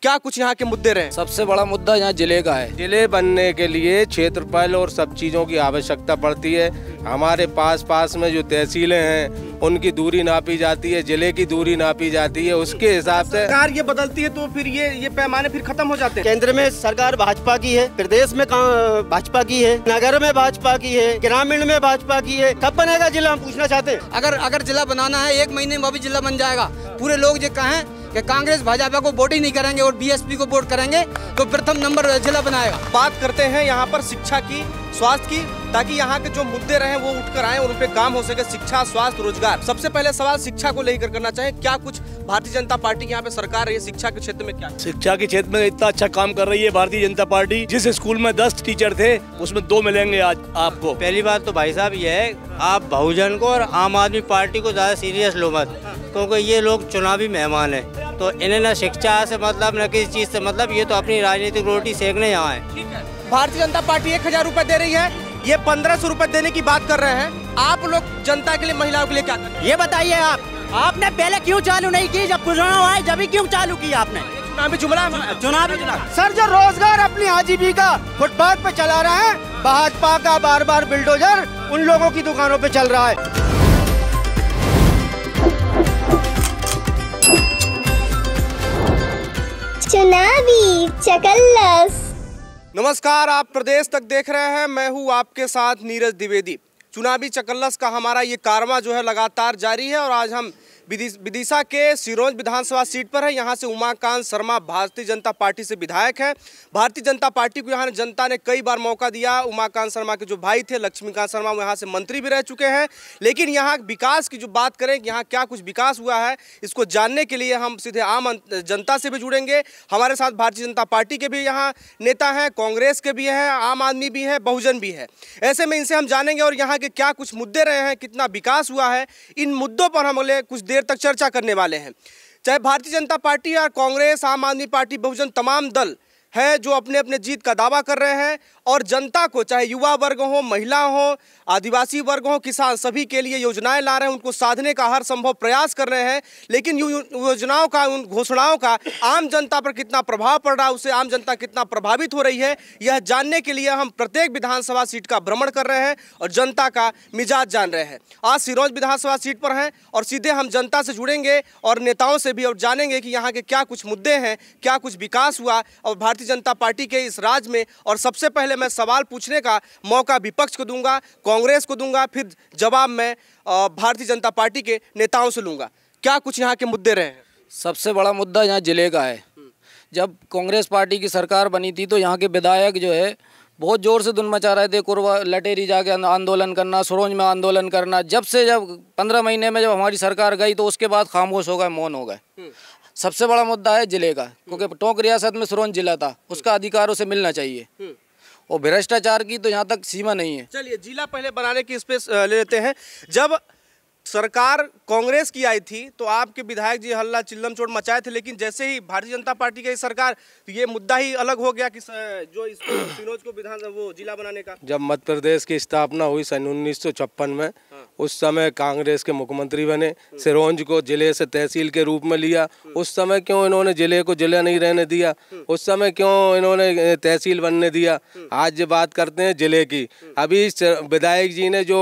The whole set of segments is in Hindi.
क्या कुछ यहाँ के मुद्दे रहे? सबसे बड़ा मुद्दा यहाँ जिले का है। जिले बनने के लिए क्षेत्रफल और सब चीज़ों की आवश्यकता पड़ती है। हमारे पास में जो तहसीलें हैं उनकी दूरी नापी जाती है, जिले की दूरी नापी जाती है, उसके हिसाब से सरकार ये बदलती है तो फिर ये पैमाने फिर खत्म हो जाते हैं। केंद्र में सरकार भाजपा की है, प्रदेश में भाजपा की है, नगर में भाजपा की है, ग्रामीण में भाजपा की है। कब बनेगा जिला, हम पूछना चाहते हैं। अगर जिला बनाना है 1 महीने में अभी जिला बन जाएगा। पूरे लोग जो कहें कि कांग्रेस भाजपा को वोट ही नहीं करेंगे और बीएसपी को वोट करेंगे तो प्रथम नंबर जिला बनाएगा। बात करते हैं यहाँ पर शिक्षा की, स्वास्थ्य की, ताकि यहाँ के जो मुद्दे रहे वो उठकर आए और उन पे काम हो सके। शिक्षा, स्वास्थ्य, रोजगार। सबसे पहले सवाल शिक्षा को लेकर करना चाहे, क्या कुछ भारतीय जनता पार्टी की यहाँ पे सरकार है शिक्षा के क्षेत्र में? क्या शिक्षा के क्षेत्र में इतना अच्छा काम कर रही है भारतीय जनता पार्टी। जिस स्कूल में 10 टीचर थे उसमें 2 मिलेंगे आज आपको। पहली बात तो भाई साहब ये है, आप बहुजन को और आम आदमी पार्टी को ज्यादा सीरियस लो मत, क्योंकि ये लोग चुनावी मेहमान है। तो इन्हें न शिक्षा से मतलब न किसी चीज से मतलब, ये तो अपनी राजनीतिक रोटी सेकने यहाँ है। भारतीय जनता पार्टी 1000 रुपए दे रही है, ये 1500 रुपए देने की बात कर रहे हैं। आप लोग जनता के लिए, महिलाओं के लिए क्या कर रहे हैं? ये बताइए आपने पहले क्यों चालू नहीं की? जब चुनाव आए जब क्यों चालू की आपने? चुनावी जुमला सर, जो रोजगार अपनी आजीविका फुटपाथ पे चला रहा है, भाजपा का बार बिल्डोजर उन लोगों की दुकानों पे चल रहा है। चुनावी चकल्लस। नमस्कार, आप प्रदेश तक देख रहे हैं। मैं हूं आपके साथ नीरज द्विवेदी। चुनावी चकल्लस का हमारा ये कारवां जो है लगातार जारी है और आज हम विदिशा के सिरोंज विधानसभा सीट पर है। यहाँ से उमाकांत शर्मा भारतीय जनता पार्टी से विधायक है। भारतीय जनता पार्टी को यहाँ जनता ने कई बार मौका दिया। उमाकांत शर्मा के जो भाई थे लक्ष्मीकांत शर्मा, वो यहाँ से मंत्री भी रह चुके हैं। लेकिन यहाँ विकास की जो बात करें कि यहाँ क्या कुछ विकास हुआ है, इसको जानने के लिए हम सीधे आम जनता से भी जुड़ेंगे। हमारे साथ भारतीय जनता पार्टी के भी यहाँ नेता हैं, कांग्रेस के भी हैं, आम आदमी भी है, बहुजन भी है। ऐसे में इनसे हम जानेंगे और यहाँ के क्या कुछ मुद्दे रहे हैं, कितना विकास हुआ है, इन मुद्दों पर हम अगले कुछ देर तक चर्चा करने वाले हैं। चाहे भारतीय जनता पार्टी या कांग्रेस, आम आदमी पार्टी, बहुजन, तमाम दल है जो अपने अपने जीत का दावा कर रहे हैं और जनता को, चाहे युवा वर्ग हो, महिला हो, आदिवासी वर्ग हो, किसान, सभी के लिए योजनाएं ला रहे हैं, उनको साधने का हर संभव प्रयास कर रहे हैं। लेकिन योजनाओं का, उन घोषणाओं का आम जनता पर कितना प्रभाव पड़ रहा है, उससे आम जनता कितना प्रभावित हो रही है, यह जानने के लिए हम प्रत्येक विधानसभा सीट का भ्रमण कर रहे हैं और जनता का मिजाज जान रहे हैं। आज सिरोंज विधानसभा सीट पर हैं और सीधे हम जनता से जुड़ेंगे और नेताओं से भी और जानेंगे कि यहाँ के क्या कुछ मुद्दे हैं, क्या कुछ विकास हुआ और भारतीय जनता पार्टी के इस राज में। और सबसे पहले मैं सवाल पूछने का मौका विपक्ष को दूंगा, कांग्रेस को दूंगा, फिर जवाब मैं भारतीय जनता पार्टी के नेताओं से लूंगा। क्या कुछ यहाँ के मुद्दे रहे हैं? सबसे बड़ा मुद्दा यहाँ जिले का है। जब कांग्रेस पार्टी की सरकार बनी थी तो यहाँ के विधायक जो है बहुत जोर से धुन मचा रहे थे। कुरवा लटेरी जाके आंदोलन करना, सिरोंज में आंदोलन करना। जब 15 महीने में जब हमारी सरकार गई तो उसके बाद खामोश हो गए, मौन हो गए। सबसे बड़ा मुद्दा है जिले का, क्योंकि टोंक रियासत में सिरोंज जिला था, उसका अधिकार उसे मिलना चाहिए और भ्रष्टाचार की तो यहाँ तक सीमा नहीं है। चलिए जिला पहले बनाने की स्पेस ले लेते हैं। जब सरकार कांग्रेस की आई थी तो आपके विधायक जी हल्ला चिल्लम चोट मचाए थे, लेकिन जैसे ही भारतीय जनता पार्टी की सरकार तो ये मुद्दा ही अलग हो गया कि जो इसको सिरोंज को वो जिला बनाने का। जब मध्य प्रदेश की स्थापना हुई सन 1956 में, उस समय कांग्रेस के मुख्यमंत्री बने, सिरोंज को जिले से तहसील के रूप में लिया। उस समय क्यों इन्होंने जिले को जिला नहीं रहने दिया? उस समय क्यों इन्होंने तहसील बनने दिया? आज बात करते हैं जिले की। अभी विधायक जी ने जो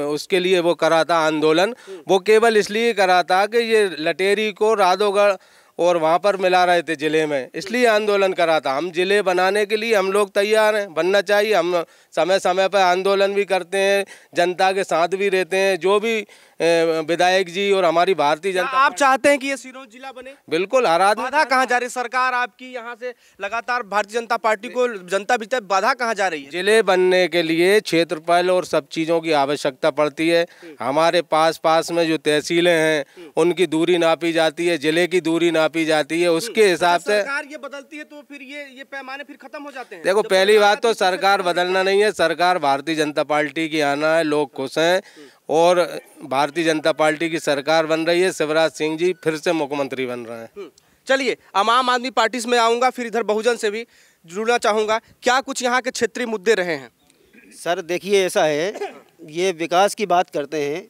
उसके लिए वो करा था आंदोलन, वो केवल इसलिए करा था कि ये लटेरी को राधोगढ़ और वहाँ पर मिला रहे थे जिले में, इसलिए आंदोलन करा था। हम जिले बनाने के लिए हम लोग तैयार हैं, बनना चाहिए। हम समय समय पर आंदोलन भी करते हैं, जनता के साथ भी रहते हैं। जो भी विधायक जी और हमारी भारतीय जनता, आप चाहते हैं कि ये सिरोंज जिला बने? बिल्कुल। हर आदमी बाधा कहाँ जा रही है? सरकार आपकी यहाँ से लगातार भारतीय जनता पार्टी को जनता भीतर बाधा कहाँ जा रही है? जिले बनने के लिए क्षेत्रफल और सब चीज़ों की आवश्यकता पड़ती है। हमारे पास में जो तहसीलें हैं उनकी दूरी नापी जाती है, जिले की दूरी नापी जाती है, उसके हिसाब से सरकार ये बदलती है तो फिर ये पैमाने फिर खत्म हो जाते हैं। देखो, पहली बात तो सरकार बदलना नहीं है, सरकार भारतीय जनता पार्टी की आना है। लोग खुश हैं और भारतीय जनता पार्टी की सरकार बन रही है। शिवराज सिंह जी फिर से मुख्यमंत्री बन रहे हैं। चलिए अब आम आदमी पार्टी में आऊँगा, फिर इधर बहुजन से भी जुड़ना चाहूँगा। क्या कुछ यहाँ के क्षेत्रीय मुद्दे रहे हैं? सर देखिए, ऐसा है, ये विकास की बात करते हैं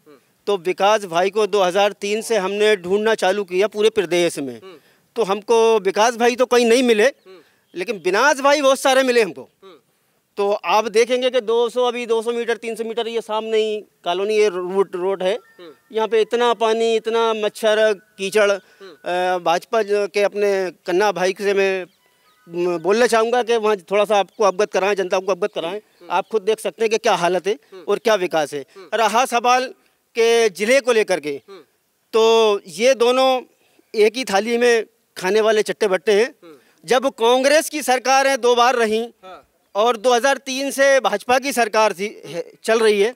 तो विकास भाई को 2003 से हमने ढूंढना चालू किया पूरे प्रदेश में। तो हमको विकास भाई तो कहीं नहीं मिले, लेकिन विनाश भाई बहुत सारे मिले हमको। तो आप देखेंगे कि 200 मीटर 300 मीटर ये सामने ही कॉलोनी ये रोड है, यहाँ पे इतना पानी, इतना मच्छर, कीचड़। भाजपा के अपने कन्ना भाई से मैं बोलना चाहूँगा कि वहाँ थोड़ा सा आपको अवगत कराएं, जनता को अवगत कराएं। आप खुद देख सकते हैं कि क्या हालत है और क्या विकास है। रहा सवाल के ज़िले को लेकर के, तो ये दोनों एक ही थाली में खाने वाले चट्टे बट्टे हैं। जब कांग्रेस की सरकार है 2 बार रही और 2003 से भाजपा की सरकार थी चल रही है,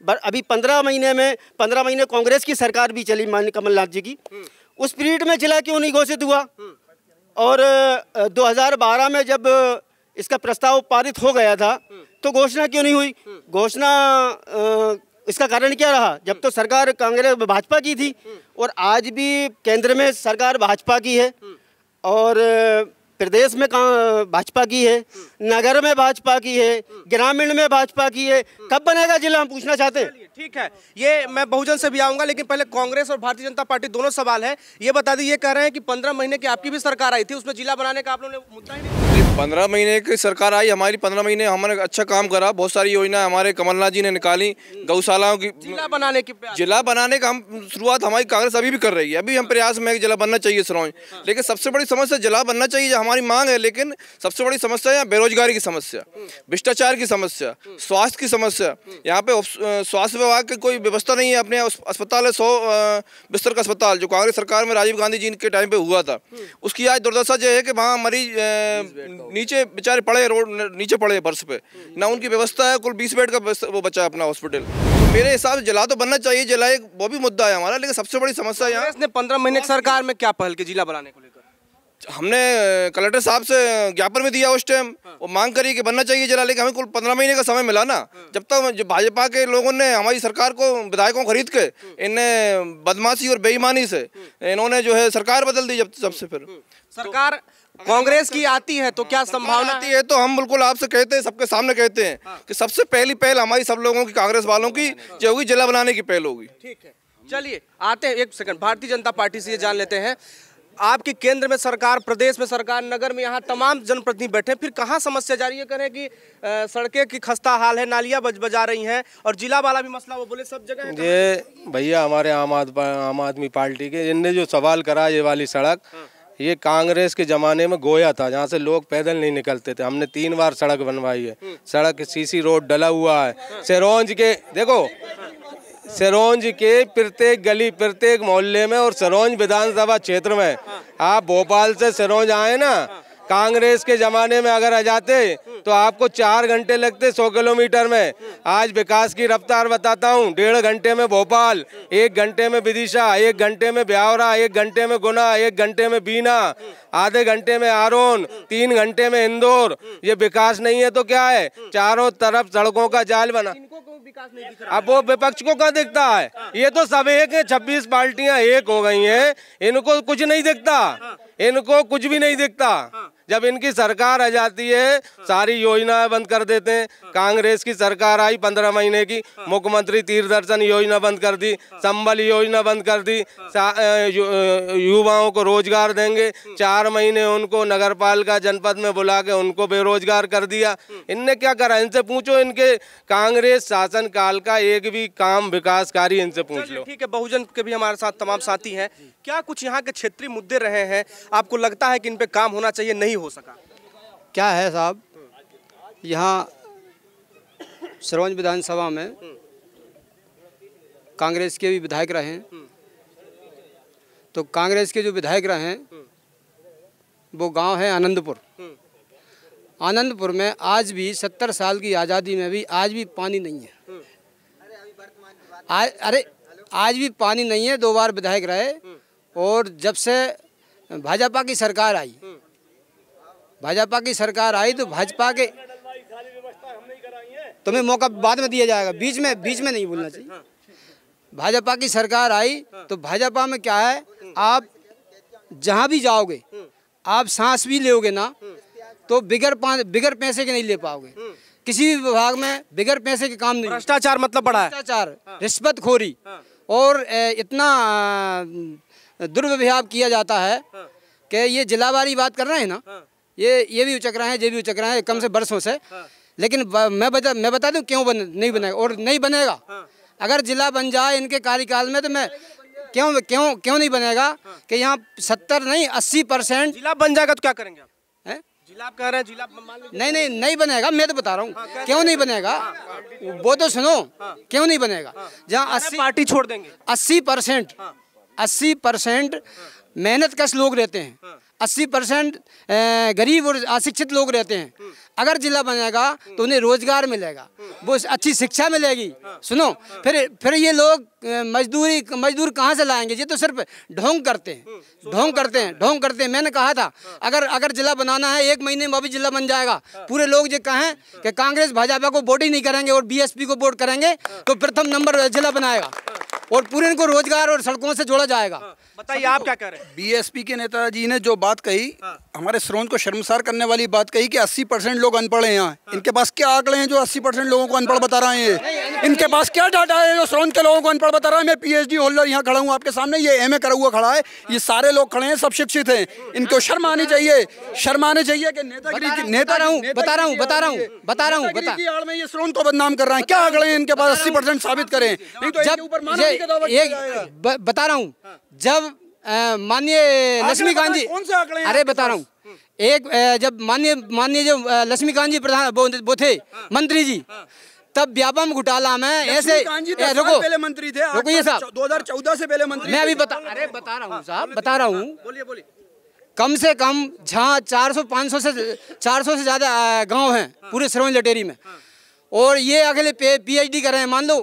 अभी 15 महीने कांग्रेस की सरकार भी चली माननीय कमलनाथ जी की। उस पीरियड में जिला क्यों नहीं घोषित हुआ? और 2012 में जब इसका प्रस्ताव पारित हो गया था तो घोषणा क्यों नहीं हुई? घोषणा इसका कारण क्या रहा? जब तो सरकार कांग्रेस भाजपा की थी और आज भी केंद्र में सरकार भाजपा की है और प्रदेश में भाजपा की है, नगर में भाजपा की है, ग्रामीण में भाजपा की है। कब बनेगा जिला, हम पूछना चाहते हैं। ठीक है, ये मैं बहुजन से भी आऊंगा, लेकिन पहले कांग्रेस और भारतीय जनता पार्टी दोनों सवाल है। ये बता दी, ये कह रहे हैं कि 15 महीने की आपकी भी सरकार आई थी, उसमें जिला बनाने का आप लोगों ने मुद्दा ही नहीं। 15 महीने की सरकार आई हमारी, 15 महीने हमने अच्छा काम करा, बहुत सारी योजना हमारे कमलनाथ जी ने निकाली। गौशालाओं की जिला बनाने का हम शुरुआत हमारी कांग्रेस अभी भी कर रही है। अभी हम प्रयास में जिला बनना चाहिए सिरौंज, लेकिन सबसे बड़ी समस्या जिला बनना चाहिए हमारी मांग है, लेकिन सबसे बड़ी समस्या है बेरोजगारी की समस्या, भ्रष्टाचार की समस्या, स्वास्थ्य की समस्या। यहाँ पे स्वास्थ्य विभाग की कोई व्यवस्था नहीं है। अपने अस्पताल है 100 बिस्तर का अस्पताल, जो कांग्रेस सरकार में राजीव गांधी जी के टाइम पे हुआ था, उसकी आज दुर्दशा यह है कि वहाँ मरीज नीचे बेचारे पड़े, रोड नीचे पड़े फर्श पे, ना उनकी व्यवस्था है। कुल 20 बेड का वो बचा है अपना हॉस्पिटल। तो मेरे हिसाब से जिला तो बनना चाहिए, जिला एक वो भी मुद्दा है हमारा, लेकिन सबसे बड़ी समस्या यहाँ ने 15 महीने की सरकार में क्या पहल की जिला बनाने को लेकर? हमने कलेक्टर साहब से ज्ञापन भी दिया उस टाइम, वो मांग करी कि बनना चाहिए जिला, लेकिन हमें कुल 15 महीने का समय मिला ना। जब तक भाजपा के लोगों ने हमारी सरकार को, विधायकों खरीद के, इन्हें बदमाशी और बेईमानी से इन्होंने जो है सरकार बदल दी। जब से फिर सरकार कांग्रेस की आती है तो क्या संभावना आती है? तो हम बिल्कुल आपसे कहते हैं, सबके सामने कहते हैं कि सबसे पहली पहल हमारी सब लोगों की, कांग्रेस वालों की जो होगी, जिला बनाने की पहल होगी। ठीक है, चलिए आते हैं 1 सेकंड भारतीय जनता पार्टी से ये जान लेते हैं। आपकी केंद्र में सरकार, प्रदेश में सरकार, नगर में यहाँ तमाम जनप्रतिनिधि बैठे, फिर कहाँ समस्या जा रही है? करें कि सड़कें की खस्ता हाल है, नालियाँ बजा रही हैं, और जिला वाला भी मसला वो बोले सब जगह है। ये भैया हमारे आम आदमी पार्टी के इनने जो सवाल करा, ये वाली सड़क, ये कांग्रेस के ज़माने में गोया था, जहाँ से लोग पैदल नहीं निकलते थे। हमने 3 बार सड़क बनवाई है, सड़क सीसी रोड डला हुआ है। सिरौंज के देखो, सिरौंज के प्रत्येक गली, प्रत्येक मोहल्ले में और सिरौंज विधानसभा क्षेत्र में, आप भोपाल से सिरौंज आए ना, कांग्रेस के ज़माने में अगर आ जाते तो आपको 4 घंटे लगते 100 किलोमीटर में। आज विकास की रफ्तार बताता हूँ, 1.5 घंटे में भोपाल, 1 घंटे में विदिशा, 1 घंटे में ब्यावरा, 1 घंटे में गुना, 1 घंटे में बीना, आधे घंटे में आरोन, 3 घंटे में इंदौर। ये विकास नहीं है तो क्या है? चारों तरफ सड़कों का जाल बना। अब वो विपक्ष को क्या दिखता है? ये तो सब एक है, 26 पार्टियां एक हो गई हैं, इनको कुछ नहीं दिखता, इनको कुछ भी नहीं दिखता। जब इनकी सरकार आ जाती है सारी योजनाएं बंद कर देते हैं। कांग्रेस की सरकार आई 15 महीने की, मुख्यमंत्री तीर्थ दर्शन योजना बंद कर दी, संबल योजना बंद कर दी, युवाओं को रोजगार देंगे, 4 महीने उनको नगरपालिका जनपद में बुला के उनको बेरोजगार कर दिया। इनने क्या करा? इनसे पूछो, इनके कांग्रेस शासन काल का एक भी काम विकासकारी इनसे पूछ लो। ठीक है, बहुजन के भी हमारे साथ तमाम साथी हैं। क्या कुछ यहाँ के क्षेत्रीय मुद्दे रहे हैं, आपको लगता है कि इन पे काम होना चाहिए, नहीं हो सका? क्या है साहब, यहाँ सिरौंज विधानसभा में कांग्रेस के भी विधायक रहे हैं, तो कांग्रेस के जो विधायक रहे हैं वो गांव है आनंदपुर। आनंदपुर में आज भी 70 साल की आज़ादी में भी आज भी पानी नहीं है। आज भी पानी नहीं है। 2 बार विधायक रहे, और जब से भाजपा की सरकार आई, तो भाजपा के, तुम्हें मौका बाद में दिया जाएगा, बीच में नहीं बोलना चाहिए। भाजपा की सरकार आई तो भाजपा में क्या है, आप जहां भी जाओगे, आप सांस भी लोगे ना तो बिगर पैसे के नहीं ले पाओगे। किसी भी विभाग में बिगर पैसे के काम नहीं। भ्रष्टाचार मतलब बड़ा है, भ्रष्टाचार, रिश्वतखोरी, और इतना दुर्व्यवहार किया जाता है कि ये जिलावारी बात कर रहे हैं ना, ये भी उचक रहे हैं, ये भी उचक रहे हैं कम से बरसों से। लेकिन मैं बता दूं क्यों नहीं बनेगा और नहीं बनेगा। अगर जिला बन जाए इनके कार्यकाल में तो मैं क्यों नहीं बनेगा कि यहाँ 70 नहीं 80% जिला बन जाएगा तो क्या करेंगे आप? है? जिला आप कह रहे हैं, जिला नहीं बनेगा। मैं तो बता रहा हूँ क्यों नहीं बनेगा, वो तो सुनो। क्यों नहीं बनेगा? जहाँ 80 पार्टी छोड़ देंगे। 80% मेहनत कश लोग रहते हैं, 80% गरीब और अशिक्षित लोग रहते हैं। अगर जिला बनेगा तो उन्हें रोजगार मिलेगा, वो अच्छी शिक्षा मिलेगी। सुनो, फिर ये लोग मजदूर कहाँ से लाएंगे? ये तो सिर्फ ढोंग करते हैं। मैंने कहा था अगर जिला बनाना है 1 महीने में अभी जिला बन जाएगा। पूरे लोग ये कहें कि कांग्रेस भाजपा को वोट ही नहीं करेंगे और बीएसपी को वोट करेंगे तो प्रथम नंबर जिला बनाएगा और पूरे इनको रोजगार और सड़कों से जोड़ा जाएगा। बताइए आप क्या कह रहे हैं? बीएसपी के नेताजी ने जो बात कही, हमारे सिरोंज को शर्मसार करने वाली बात कही कि 80% लोग अनपढ़ हैं यहाँ। इनके पास क्या आंकड़े हैं जो 80% लोगों को अनपढ़ बता रहे हैं? इनके पास क्या डाटा है जो सिरोंज के लोगों को अनपढ़ बता रहा है? मैं पीएचडी होल्डर यहाँ खड़ा हूँ आपके सामने, ये एमए करा हुआ खड़ा है, ये सारे लोग खड़े हैं, सब शिक्षित हैं। इनको शर्म आनी चाहिए कि नेतागिरी बता रहा हूँ की आड़ में ये सिरोंज को बदनाम कर रहे हैं। क्या आंकड़े हैं इनके पास? 80% साबित करें, नहीं तो इनके ऊपर मानहानि का दावा किया जाएगा। बता रहा हूँ, जब माननीय लक्ष्मीकांत जी, अरे बता रहा हूँ, जब माननीय जो लक्ष्मीकांत जी प्रधान वो थे मंत्री जी, तब व्यापम घोटाला में ऐसे रुको पहले मंत्री थे, रुको ये साहब 2014 से पहले मंत्री। मैं अभी बता रहा हूँ साहब, बता रहा हूँ। बोलिए। कम से कम जहाँ 400 से ज़्यादा गांव हैं पूरे सिरोंज लटेरी में, और ये अगले पीएचडी कर रहे हैं। मान लो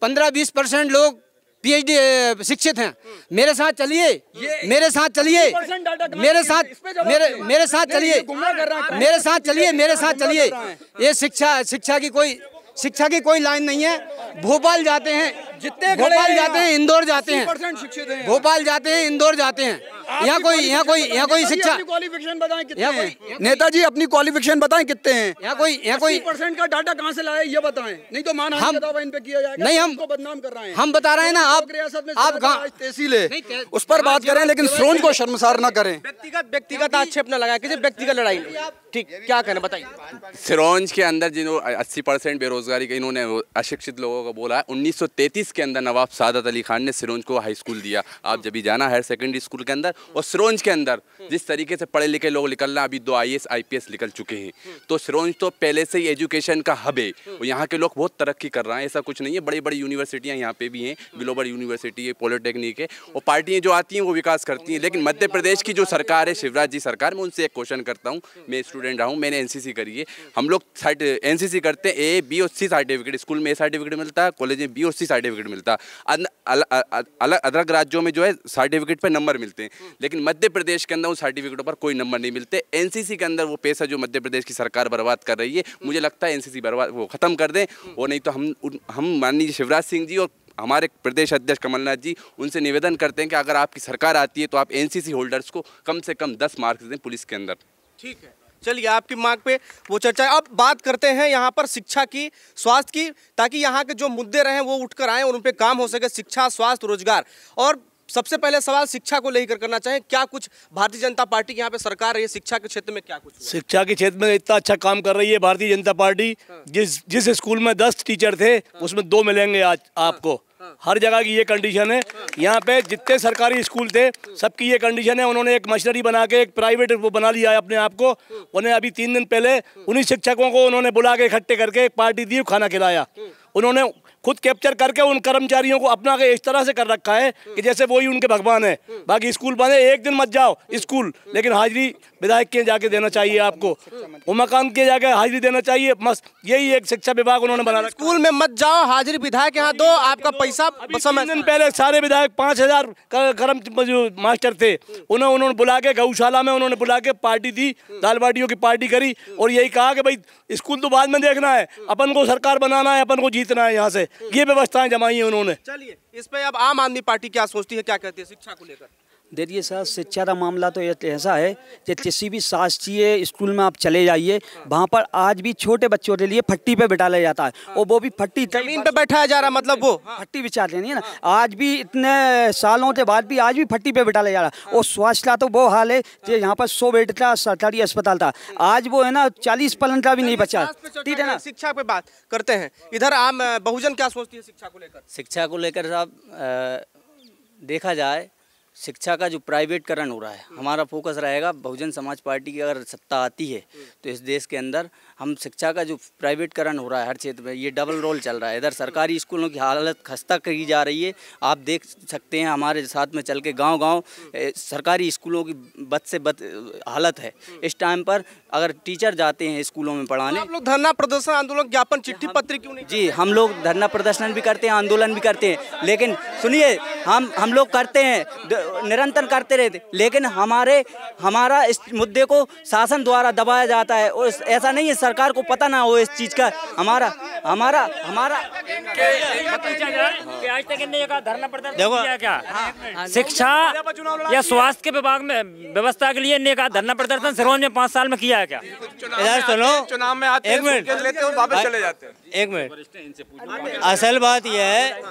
15-20% लोग पीएचडी शिक्षित हैं। मेरे साथ चलिए, मेरे साथ चलिए, ये शिक्षा की कोई लाइन नहीं है। भोपाल जाते हैं, इंदौर जाते हैं, भोपाल जाते हैं, इंदौर जाते हैं। यहाँ कोई शिक्षा क्वालिफिकेशन बताएं कितने हैं? नेताजी अपनी क्वालिफिकेशन बताएं कितने हैं? यहाँ कोई 80% का डाटा कहाँ से लाए ये बताएं, नहीं तो मानहानि का दावा इन पे किया जाएगा। नहीं, हम बदनाम कर रहे हैं। हम बता रहे हैं ना, आप तहसील है उस पर बात करें, लेकिन सिरोंज को शर्मसार न करें। व्यक्तिगत आक्षेप न लगाए, किसी व्यक्तिगत लड़ाई नहीं। ठीक, क्या कहना बताइए। सिरोंज के अंदर जिन्होंने 80% बेरोजगारी का इन्होंने अशिक्षित लोगों को बोला है, 1933 के अंदर नवाब सादत अली खान ने सिरोंज को हाई स्कूल दिया। आप जब भी जाना हायर सेकेंडरी स्कूल के अंदर, और सिरोंज के अंदर जिस तरीके से पढ़े लिखे लोग निकल रहे हैं, अभी 2 IAS IPS निकल चुके हैं। तो सिरोंज तो पहले से ही एजुकेशन का हब है, और यहाँ के लोग बहुत तरक्की कर रहे हैं। ऐसा कुछ नहीं है, बड़ी बड़ी यूनिवर्सिटियाँ यहाँ पे भी हैं, ग्लोबल यूनिवर्सिटी है, पॉलिटेक्निक है, और पार्टियाँ जो आती हैं वो विकास करती हैं। लेकिन मध्य प्रदेश की जो सरकार है, शिवराज जी सरकार, मैं उनसे एक क्वेश्चन करता हूँ। मैं स्टूडेंट रहा हूँ, मैंने NCC करी है। हम लोग NCC करते हैं, A, B और C सर्टिफिकेट, स्कूल में A सर्टिफिकेट मिलता है, कॉलेज में B और C सर्टिफिकेट मिलता है। अलग राज्यों में जो है सर्टिफिकेट पे नंबर मिलते हैं, लेकिन मध्य प्रदेश के अंदर उन सर्टिफिकेटों पर कोई नंबर नहीं मिलते। NCC के अंदर वो पैसा जो मध्य प्रदेश की सरकार बर्बाद कर रही है, मुझे लगता है NCC वो ख़त्म कर दें, और नहीं तो हम माननीय शिवराज सिंह जी और हमारे प्रदेश अध्यक्ष कमलनाथ जी, उनसे निवेदन करते हैं कि अगर आपकी सरकार आती है तो आप NCC होल्डर्स को कम से कम 10 मार्क्स दें पुलिस के अंदर। ठीक है, चलिए आपकी मांग पे वो चर्चा है। अब बात करते हैं यहाँ पर शिक्षा की, स्वास्थ्य की, ताकि यहाँ के जो मुद्दे रहे वो उठकर आए और उन पे काम हो सके। शिक्षा, स्वास्थ्य, रोजगार। और सबसे पहले सवाल शिक्षा को लेकर करना चाहें, क्या कुछ भारतीय जनता पार्टी की यहाँ पे सरकार है, शिक्षा के क्षेत्र में क्या कुछ हुआ? शिक्षा के क्षेत्र में इतना अच्छा काम कर रही है भारतीय जनता पार्टी। जिस स्कूल में 10 टीचर थे उसमें 2 मिलेंगे आज आपको। हर जगह की ये कंडीशन है। यहाँ पे जितने सरकारी स्कूल थे सबकी ये कंडीशन है। उन्होंने एक मशीनरी बना के एक प्राइवेट वो बना लिया है अपने आप को। उन्हें अभी 3 दिन पहले उन्हीं शिक्षकों को उन्होंने बुला के इकट्ठे करके एक पार्टी दी, खाना खिलाया। उन्होंने खुद कैप्चर करके उन कर्मचारियों को अपना के इस तरह से कर रखा है कि जैसे वही उनके भगवान है। बाकी स्कूल बने, एक दिन मत जाओ स्कूल, लेकिन हाजिरी विधायक के जाके देना चाहिए आपको, उमाकांत के जाके हाजिरी देना चाहिए। मस्त यही एक शिक्षा विभाग उन्होंने बना रखा। स्कूल में मत जाओ, हाजिरी विधायक यहाँ दो, आपका पैसा। 3 दिन पहले सारे विधायक 5000 कर्म जो मास्टर थे उन्होंने बुला के गौशाला में उन्होंने बुला के पार्टी दी, दाल बाटियों की पार्टी करी, और यही कहा कि भाई स्कूल तो बाद में देखना है, अपन को सरकार बनाना है, अपन को जीतना है। यहाँ से ये व्यवस्थाएं जमाई है उन्होंने। चलिए इस पे अब आम आदमी पार्टी क्या सोचती है, क्या कहती है शिक्षा को लेकर? देखिए सर, शिक्षा का मामला तो ऐसा है कि किसी भी शासकीय स्कूल में आप चले जाइए, वहाँ पर आज भी छोटे बच्चों के लिए फट्टी पे बिठाया जाता है, और वो भी फट्टी जमीन पे बैठाया जा रहा, मतलब वो फट्टी बिछाते नहीं है ना। आज भी इतने सालों के बाद भी आज भी फट्टी पे बिठाया जा रहा है। और स्वास्थ्य का तो वो हाल है कि यहाँ पर 100 बेड का सरकारी अस्पताल था, आज वो है ना 40 पलंग का भी नहीं बचा। ठीक है ना। शिक्षा पे बात करते हैं, इधर आम बहुजन क्या सोचती है शिक्षा को लेकर? शिक्षा को लेकर साहब देखा जाए, शिक्षा का जो प्राइवेटकरण हो रहा है, हमारा फोकस रहेगा बहुजन समाज पार्टी की अगर सत्ता आती है तो इस देश के अंदर हम शिक्षा का जो प्राइवेटकरण हो रहा है हर क्षेत्र में, ये डबल रोल चल रहा है। इधर सरकारी स्कूलों की हालत खस्ता की जा रही है। आप देख सकते हैं हमारे साथ में चल के गांव-गांव सरकारी स्कूलों की बद से बद हालत है। इस टाइम पर अगर टीचर जाते हैं स्कूलों में पढ़ाने, आप लोग धरना प्रदर्शन आंदोलन ज्ञापन चिट्ठी पत्र क्यों नहीं? जी, हम लोग धरना प्रदर्शन भी करते हैं, आंदोलन भी करते हैं, लेकिन सुनिए, हम लोग करते हैं, निरंतर करते रहते, लेकिन हमारा इस मुद्दे को शासन द्वारा दबाया जाता है। और ऐसा नहीं है सरकार को पता ना हो इस चीज़ का। हमारा आज तक इनने का धरना प्रदर्शन किया क्या? शिक्षा या स्वास्थ्य के विभाग में व्यवस्था के लिए इनने का धरना प्रदर्शन सिरोंज में 5 साल में किया है क्या? इधर सुनो, चुनाव में आते हैं, एक मिनट लेते हैं और वापस चले जाते हैं। एक मिनट, असल बात यह है,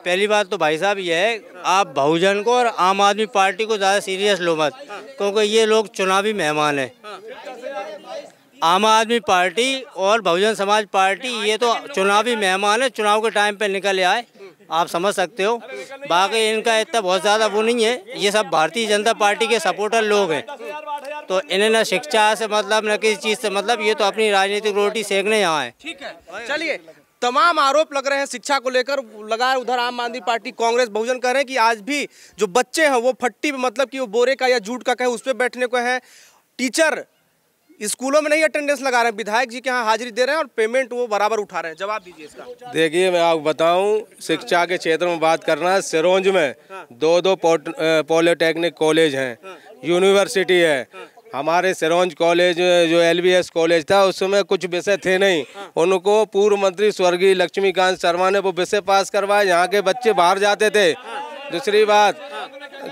पहली बात तो भाई साहब ये है, आप बहुजन को और आम आदमी पार्टी को ज़्यादा सीरियस लो मत, क्योंकि ये लोग चुनावी मेहमान हैं। आम आदमी पार्टी और बहुजन समाज पार्टी ये तो चुनावी मेहमान है, चुनाव के टाइम पे निकल आए, आप समझ सकते हो। बाकी इनका इतना बहुत ज़्यादा वो नहीं है, ये सब भारतीय जनता पार्टी के सपोर्टर लोग हैं, तो इन्हें ना शिक्षा से मतलब न किसी चीज़ से मतलब, ये तो अपनी राजनीतिक रोटी सेकने यहाँ है। ठीक है, चलिए, तमाम आरोप लग रहे हैं शिक्षा को लेकर, लगा है उधर आम आदमी पार्टी, कांग्रेस, बहुजन कह रहे हैं कि आज भी जो बच्चे हैं वो फट्टी पे, मतलब कि वो बोरे का या जूट का कहे उस पर बैठने को है। टीचर स्कूलों में नहीं अटेंडेंस लगा रहे हैं, विधायक जी के यहाँ हाजिरी दे रहे हैं और पेमेंट वो बराबर उठा रहे हैं। जवाब दीजिए इसका। देखिए, मैं आपको बताऊं, शिक्षा के क्षेत्र में बात करना है, सिरोंज में 2 पॉलिटेक्निक कॉलेज हैं, यूनिवर्सिटी है। हमारे सिरोंज कॉलेज जो LBS कॉलेज था उसमें कुछ विषय थे नहीं, उनको पूर्व मंत्री स्वर्गीय लक्ष्मीकांत शर्मा ने वो विषय पास करवाए, यहाँ के बच्चे बाहर जाते थे। दूसरी बात,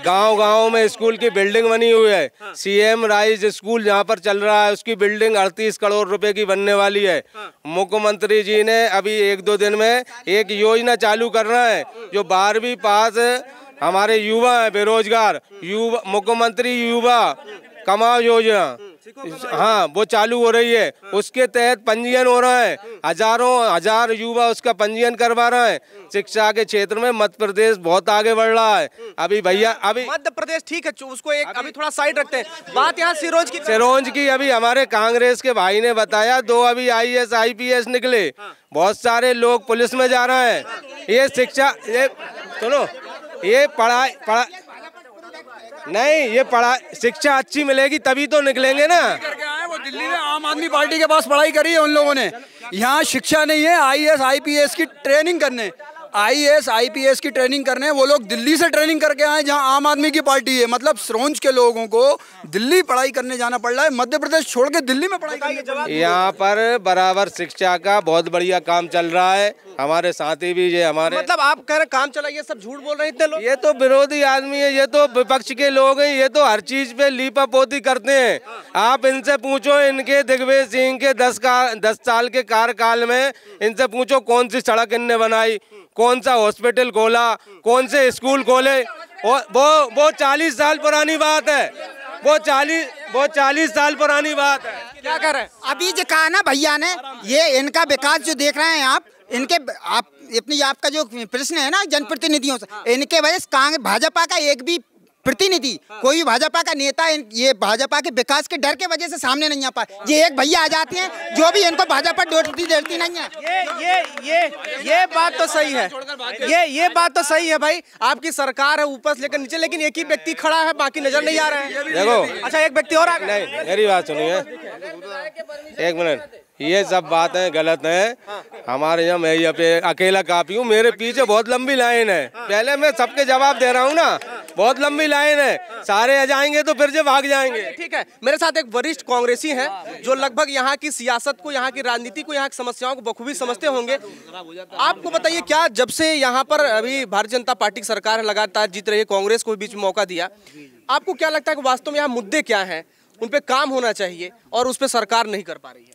गांव-गांव में स्कूल की बिल्डिंग बनी हुई है। CM राइज स्कूल जहाँ पर चल रहा है उसकी बिल्डिंग 38 करोड़ रुपए की बनने वाली है। मुख्यमंत्री जी ने अभी 1-2 दिन में एक योजना चालू करना है, जो 12वीं पास हमारे युवा है बेरोजगार, मुख्यमंत्री युवा कमाओ योजना, हाँ वो चालू हो रही है। उसके तहत पंजीयन हो रहा है, हजार युवा उसका पंजीयन करवा रहे हैं। शिक्षा के क्षेत्र में मध्य प्रदेश बहुत आगे बढ़ रहा है। अभी भैया, अभी मध्य प्रदेश ठीक है, उसको एक अभी थोड़ा साइड रखते हैं। बात यहाँ सिरोंज की अभी हमारे कांग्रेस के भाई ने बताया, 2 अभी IAS IPS निकले, बहुत सारे लोग पुलिस में जा रहे हैं। ये शिक्षा, ये सुनो, ये पढ़ाई नहीं, ये शिक्षा अच्छी मिलेगी तभी तो निकलेंगे ना। वो दिल्ली में आम आदमी पार्टी के पास पढ़ाई करी है उन लोगों ने, यहाँ शिक्षा नहीं है। IAS IPS की ट्रेनिंग करने, IAS IPS की ट्रेनिंग करने वो लोग दिल्ली से ट्रेनिंग करके आए, जहाँ आम आदमी की पार्टी है। मतलब सिरोंज के लोगों को दिल्ली पढ़ाई करने जाना पड़ रहा है, मध्य प्रदेश छोड़ के दिल्ली में पढ़ाई करने। यहाँ पर बराबर शिक्षा का बहुत बढ़िया काम चल रहा है। हमारे साथी भी ये हमारे, मतलब आप कह रहे काम चला, ये सब झूठ बोल रहे हैं इतने लोग। ये तो विरोधी आदमी है, ये तो विपक्ष के लोग हैं, ये तो हर चीज पे लीपापोती करते हैं। आप इनसे पूछो, इनके दिग्विजय सिंह के 10 साल के कार्यकाल में इनसे पूछो कौन सी सड़क इनने बनाई, कौन सा हॉस्पिटल खोला, कौन से स्कूल खोले। वो 40 साल पुरानी बात है, वो 40 साल पुरानी बात है। क्या कर रहे हैं अभी जो कहा ना भैया ने, ये इनका विकास जो देख रहे हैं आप, इनके आपका जो प्रश्न है ना जनप्रतिनिधियों से, इनके वजह से भाजपा का एक भी प्रतिनिधि, कोई भी भाजपा का नेता ये भाजपा के विकास के डर के वजह से सामने नहीं आ पाए। ये एक भैया आ जाते हैं जो भी इनको भाजपा डरती नहीं है। ये बात तो सही है, ये बात तो सही है भाई। आपकी सरकार है ऊपर से लेकर नीचे, लेकिन एक ही व्यक्ति खड़ा है, बाकी नजर नहीं आ रहे हैं। देखो, अच्छा एक व्यक्ति और आ गया। नहीं, मेरी बात सुनिए, 1 मिनट, ये सब बातें गलत हैं। हमारे यहाँ मैं यहाँ पे अकेला काफी हूँ, मेरे पीछे बहुत लंबी लाइन है। पहले मैं सबके जवाब दे रहा हूँ ना, बहुत लंबी लाइन है, सारे आ जाएंगे तो फिर से भाग जाएंगे। ठीक है, मेरे साथ एक वरिष्ठ कांग्रेसी हैं जो लगभग यहाँ की सियासत को, यहाँ की राजनीति को, यहाँ की समस्याओं को बखूबी समझते होंगे। आपको बताइए, क्या जब से यहाँ पर अभी भारतीय जनता पार्टी की सरकार लगातार जीत रही है, कांग्रेस को बीच में मौका दिया, आपको क्या लगता है कि वास्तव में यहाँ मुद्दे क्या हैं, उन पे काम होना चाहिए और उस पे सरकार नहीं कर पा रही है?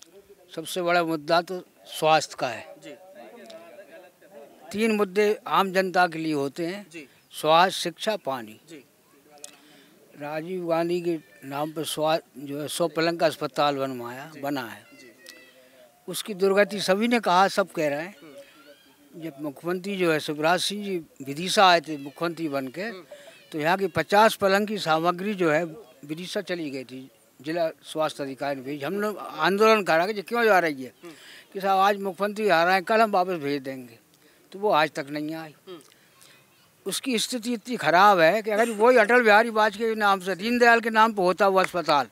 सबसे बड़ा मुद्दा तो स्वास्थ्य का है जी। 3 मुद्दे आम जनता के लिए होते हैं जी। स्वास्थ्य, शिक्षा, पानी जी। राजीव गांधी के नाम पर स्वास्थ्य जो है 100 पलंग का अस्पताल बना है। उसकी दुर्गति सभी ने कहा, सब कह रहे हैं। जब मुख्यमंत्री जो है शिवराज सिंह जी विदिशा आए थे मुख्यमंत्री बन के, तो यहाँ की 50 पलंग की सामग्री जो है विदिशा चली गई थी, जिला स्वास्थ्य अधिकारी भेज। हम लोग आंदोलन करा कि क्यों जा रही है, कि साहब आज मुख्यमंत्री आ रहे हैं, कल हम वापस भेज देंगे, तो वो आज तक नहीं आई। उसकी स्थिति इतनी खराब है कि अगर वही अटल बिहारी वाजपेयी के नाम से, दीनदयाल के नाम पर होता हुआ अस्पताल,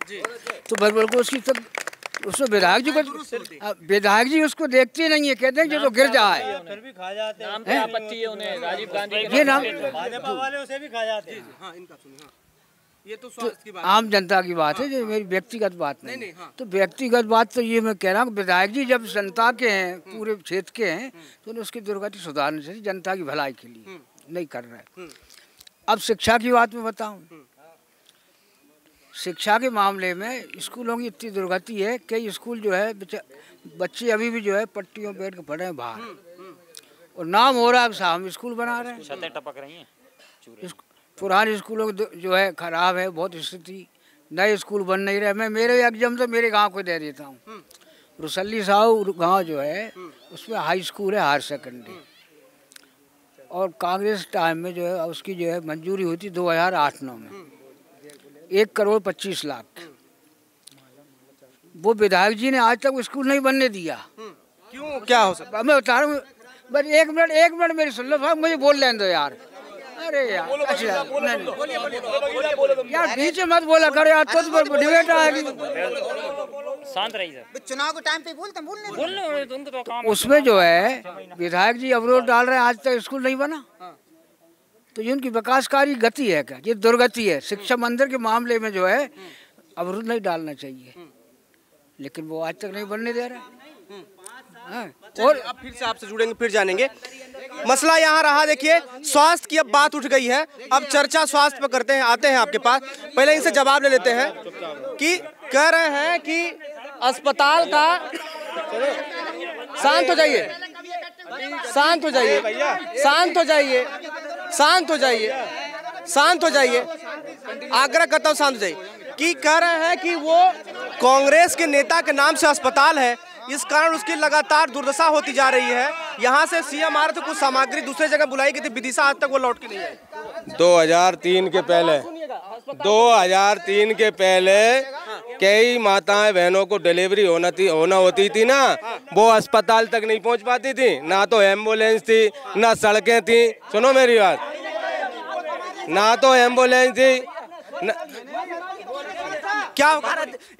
तो बिल्कुल को उसकी तक उसमें विधायक जी उसको देखते नहीं है, कहते हैं कि तो गिर जाए। फिर भी खा जाते हैं, नाम पे आपत्ति है उन्हें, राजीव गांधी ये नाम भाजपा वाले उसे भी खा जाते हैं। हाँ, इनका सुनिए। हाँ, ये तो स्वास्थ्य की बात, आम जनता की बात है, जो मेरी व्यक्तिगत बात नहीं। तो व्यक्तिगत बात तो ये मैं कह रहा हूँ, विधायक जी जब जनता के हैं, पूरे क्षेत्र के हैं, तो उन्हें उसकी दुर्गति सुधारनी चाहिए, जनता की भलाई के लिए नहीं कर रहे। अब शिक्षा की बात मैं बताऊँ, शिक्षा के मामले में स्कूलों की इतनी दुर्गति है, कई स्कूल जो है बच्चे अभी भी जो है पट्टियों पे बैठ के पढ़े हैं बाहर, और नाम हो रहा है साहब हम स्कूल बना रहे हैं, छतें टपक रही हैं। पुराने स्कूलों की जो है खराब है बहुत स्थिति, नए स्कूल बन नहीं रहे। मैं मेरे एग्जाम तो मेरे गांव को दे देता हूँ, रुसल्ली साहू गांव जो है उसमें हाई स्कूल है, हायर सेकेंडरी, और कांग्रेस टाइम में जो है उसकी जो है मंजूरी हुई थी 2008-9 में 1,25,00,000। वो विधायक जी ने आज तक स्कूल नहीं बनने दिया। क्यों, क्या हो सकता? मैं बता रहा हूँ, बस एक मिनट मेरी सुन लो साहब, मुझे बोल लेने दो यार। अरे यार अच्छा यार बीच में मत बोला कर यार, तो डिबेट आएगी। शांत रहिए सर, चुनाव के टाइम पे बोलते उसमें जो है विधायक जी अवरोध डाल रहे हैं, आज तक स्कूल नहीं बना। तो ये उनकी विकासकारी गति है क्या, ये दुर्गति है। शिक्षा मंदिर के मामले में जो है अवरोध नहीं डालना चाहिए, लेकिन वो आज तक नहीं बनने दे रहा है। और अब फिर से आपसे जुड़ेंगे, फिर जानेंगे। मसला यहाँ रहा, देखिए स्वास्थ्य की अब बात उठ गई है, अब चर्चा स्वास्थ्य पर करते हैं। आते हैं आपके पास, पहले इनसे जवाब ले लेते हैं कि कह रहे हैं कि अस्पताल का, शांत हो जाइए, शांत हो जाइए, शांत हो जाइए, शांत हो जाइए, शांत हो जाइए, आग्रह करता हूँ शांत हो जाइए। कि कह रहे हैं कि वो कांग्रेस के नेता के नाम से अस्पताल है, इस कारण उसकी लगातार दुर्दशा होती जा रही है। यहाँ से सीएम आ रहे थे, कुछ सामग्री दूसरी जगह बुलाई गई थी विदिशा, आज तक वो लौट के नहीं आए। 2003 के पहले 2003 के पहले कई माताएं बहनों को डिलीवरी होना होती थी ना, वो अस्पताल तक नहीं पहुंच पाती थी, ना तो एम्बुलेंस थी ना सड़कें थी। सुनो मेरी बात, ना तो एम्बुलेंस थी क्या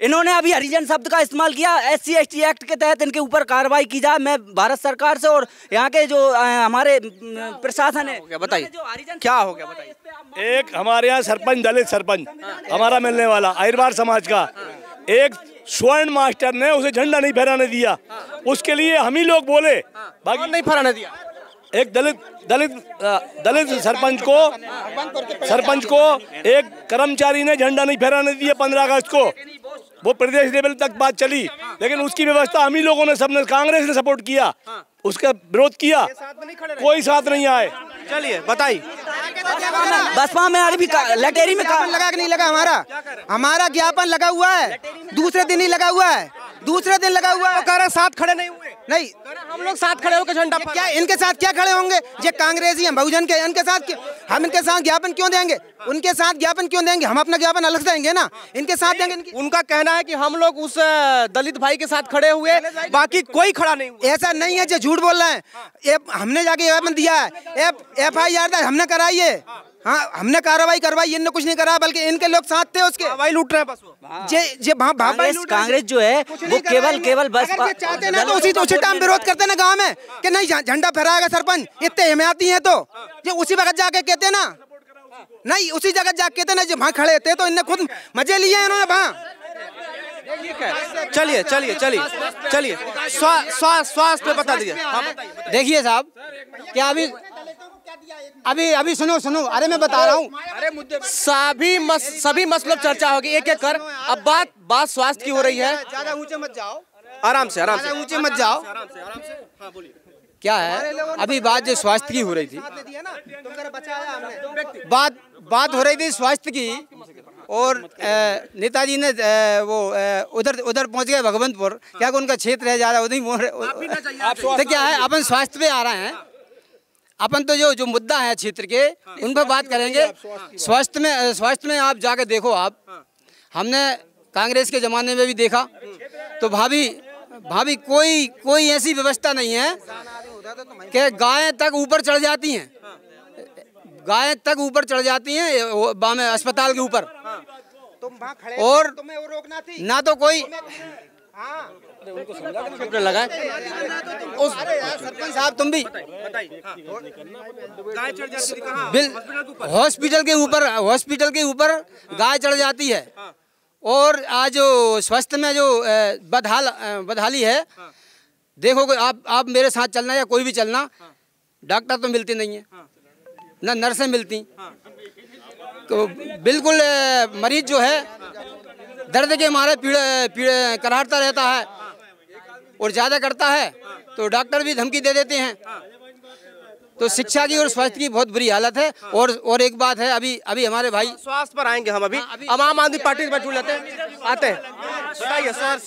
इन्होंने अभी हरिजन शब्द का इस्तेमाल किया। SC/ST एक्ट के तहत इनके ऊपर कार्रवाई की जाए। मैं भारत सरकार से और यहाँ के जो हमारे प्रशासन है, बताइए क्या हो गया, बताइए। एक हमारे यहाँ सरपंच, दलित सरपंच हमारा मिलने वाला अहिरवार समाज का, एक स्वर्ण मास्टर ने उसे झंडा नहीं फहराने दिया, उसके लिए हम ही लोग बोले, बाकी नहीं फहराने दिया। एक दलित सरपंच को एक कर्मचारी ने झंडा नहीं फहराने दिया 15 अगस्त को। वो प्रदेश लेवल तक बात चली, लेकिन उसकी व्यवस्था हम ही लोगों ने, सबने, कांग्रेस ने सपोर्ट किया, उसका विरोध किया, कोई साथ नहीं आए। चलिए बताइए, बसपा में अभी लटेरी में लगा कि नहीं लगा? हमारा ज्ञापन लगा हुआ है, दूसरे दिन ही लगा हुआ है, दूसरे दिन लगा हुआ है। कह रहे साथ खड़े नहीं हुए, नहीं हम लोग साथ खड़े होकर झंडा, क्या इनके साथ क्या खड़े होंगे? ये कांग्रेसी हैं, बहुजन के, इनके साथ हम इनके साथ ज्ञापन क्यों देंगे? उनके साथ ज्ञापन क्यों देंगे? हम अपना ज्ञापन अलग देंगे ना, इनके साथ देंगे। उनका कहना है कि हम लोग उस दलित भाई के साथ खड़े हुए, बाकी कोई खड़ा नहीं हुआ। ऐसा नहीं है, जो झूठ बोल रहे हैं। हमने जाके ज्ञापन दिया है, FIR हमने कराई है, हाँ हमने कार्रवाई करवाई, इनने कुछ नहीं करा, बल्कि इनके लोग साथ थे, उसके हवाई लूट रहे हैं बस। कांग्रेस जो है वो केवल बस चाहते ना, तो उसी टाइम विरोध करते ना गांव में कि नहीं झंडा फहराएगा सरपंच, इतने हिमायती हैं, तो ये उसी वक्त जाके कहते ना, नहीं उसी जगह जाके कहते ना, जो वहाँ खड़े थे तो इनने खुद मजे लिए इन्होंने वहाँ। चलिए चलिए चलिए चलिए, स्वास्थ्य पे बता दीजिए। देखिए साहब, क्या अभी अभी सुनो सुनो, अरे मैं बता रहा हूँ, अरे मुद्दे सभी मसलों पर चर्चा होगी एक एक कर। अब बात स्वास्थ्य की हो रही है। ज्यादा ऊंचे मत जाओ, आराम से ऊंचे मत जाओ। हाँ बोलिए। क्या है, अभी बात जो स्वास्थ्य की हो रही थी, बात हो रही थी स्वास्थ्य की, और नेताजी ने वो उधर पहुंच गए भगवंतपुर, क्या उनका क्षेत्र है ज्यादा उधर। तो क्या है, अपन स्वास्थ्य पे आ रहे हैं, अपन तो जो मुद्दा है क्षेत्र के उन पर बात करेंगे। स्वास्थ्य में आप जाके देखो, आप हमने कांग्रेस के जमाने में भी देखा, तो भाभी कोई ऐसी व्यवस्था नहीं है कि गायें तक ऊपर चढ़ जाती हैं, अस्पताल के ऊपर, और ना तो कोई लगा। सरपंच साहब तुम भी हॉस्पिटल के ऊपर गाय चढ़ जाती है, और आज जो स्वास्थ्य में जो बदहाली है, देखो आप मेरे साथ चलना या कोई भी चलना, डॉक्टर तो मिलते नहीं है, ना नर्सें मिलती, तो बिल्कुल मरीज जो है दर्द के मारे पीड़े कराहता रहता है, और ज़्यादा करता है तो डॉक्टर भी धमकी दे देते हैं। तो शिक्षा की और स्वास्थ्य की बहुत बुरी हालत है। और एक बात है, अभी हमारे भाई स्वास्थ्य पर आएंगे हम। अभी अब आम आदमी पार्टी से बैठे आते हैं, बताइए सर।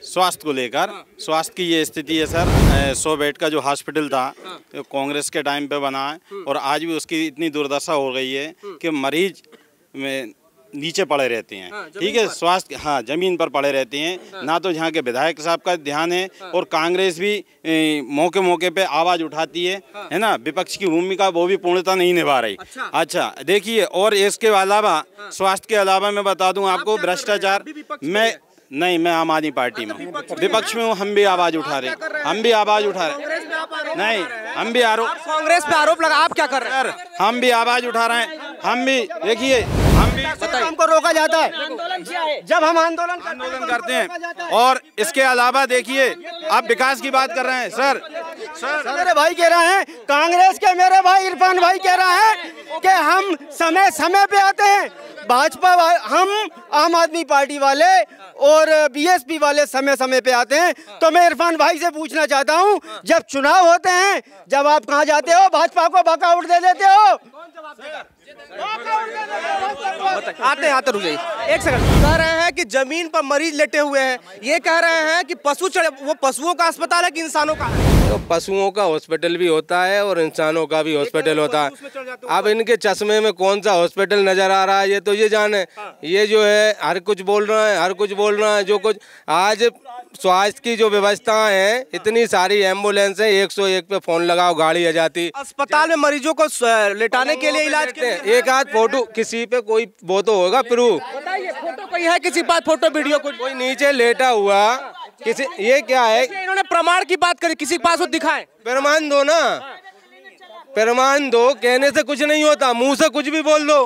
स्वास्थ्य को लेकर स्वास्थ्य की ये स्थिति है सर। 100 बेड का जो हॉस्पिटल था कांग्रेस के टाइम पे बना है, और आज भी उसकी इतनी दुर्दशा हो गई है कि मरीज में नीचे पड़े रहते हैं। ठीक है, स्वास्थ्य जमीन पर पड़े रहते हैं। ना तो यहाँ के विधायक साहब का ध्यान है, और कांग्रेस भी मौके पे आवाज उठाती है ना, विपक्ष की भूमिका वो भी पूर्णतः नहीं निभा रही। अच्छा देखिए, और इसके अलावा स्वास्थ्य के अलावा मैं बता दूं आपको, भ्रष्टाचार मैं आम आदमी पार्टी में विपक्ष में हूँ, हम भी आवाज उठा रहे नहीं, हम भी कांग्रेस पे आरोप लगा। आप क्या कर रहे हैं? हम भी आवाज उठा रहे हैं, हम भी देखिए, हमको रोका जाता है जब हम आंदोलन करते हैं। और इसके अलावा देखिए, आप विकास की बात कर रहे हैं सर मेरे भाई कह रहे हैं, कांग्रेस के मेरे भाई इरफान भाई कह रहे हैं कि हम समय पे आते हैं, भाजपा हम आम आदमी पार्टी वाले और बीएसपी वाले समय पे आते हैं। तो मैं इरफान भाई से पूछना चाहता हूं, जब चुनाव होते हैं, जब आप कहां जाते हो, भाजपा को वॉकआउट दे देते हो? आते रुक जाइए एक सेकंड। कह रहे हैं कि जमीन पर मरीज लेटे हुए हैं, ये कह रहे हैं कि वो पशुओं का अस्पताल है कि इंसानों का है? तो पशुओं का हॉस्पिटल भी होता है और इंसानों का भी हॉस्पिटल होता है। अब इनके चश्मे में कौन सा हॉस्पिटल नजर आ रहा है ये तो ये जाने। ये जो है हर कुछ बोल रहा है, जो कुछ आज स्वास्थ्य की जो व्यवस्था है, इतनी सारी एम्बुलेंस है, 101 पे फोन लगाओ गाड़ी आ जाती। अस्पताल में मरीजों को लेटाने के लिए इलाज के एक आध फोटो किसी पे कोई वो तो होगा प्रूफ, बताइए फोटो कोई है किसी पास, फोटो वीडियो कोई नीचे लेटा हुआ किसी, ये क्या है? इन्होंने प्रमाण की बात करी, किसी के पास वो दिखाएं, प्रमाण दो ना, प्रमाण दो। कहने से कुछ नहीं होता, मुंह से कुछ भी बोल दो।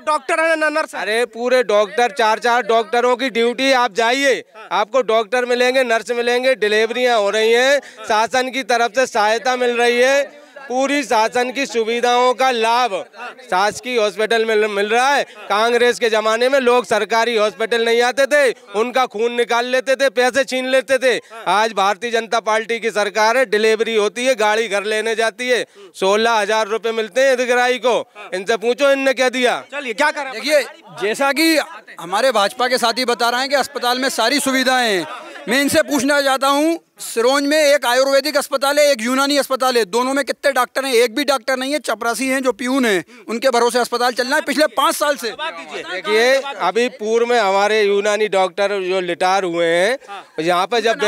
डॉक्टर है ना नर्स? अरे पूरे डॉक्टर, 4 डॉक्टरों की ड्यूटी। आप जाइए, आपको डॉक्टर मिलेंगे, नर्स मिलेंगे, डिलीवरियां हो रही हैं, शासन की तरफ से सहायता मिल रही है, पूरी शासन की सुविधाओं का लाभ शासकीय हॉस्पिटल में मिल रहा है। कांग्रेस के जमाने में लोग सरकारी हॉस्पिटल नहीं आते थे, उनका खून निकाल लेते थे, पैसे छीन लेते थे। आज भारतीय जनता पार्टी की सरकार है, डिलीवरी होती है, गाड़ी घर लेने जाती है, 16,000 रुपए मिलते हैं हितग्राही को। इनसे पूछो इनने क्या दिया। चलिए क्या कर, देखिए जैसा कि हमारे भाजपा के साथी बता रहे हैं कि अस्पताल में सारी सुविधाएं हैं, मैं इनसे पूछना चाहता हूं, सिरोंज में एक आयुर्वेदिक अस्पताल है, एक यूनानी अस्पताल है, दोनों में कितने डॉक्टर हैं? एक भी डॉक्टर नहीं है, चपरासी हैं जो पियून हैं, उनके भरोसे अस्पताल चल रहा है पिछले 5 साल से। देखिए अभी पूर्व में हमारे यूनानी डॉक्टर जो रिटायर हुए हैं, यहाँ पे जब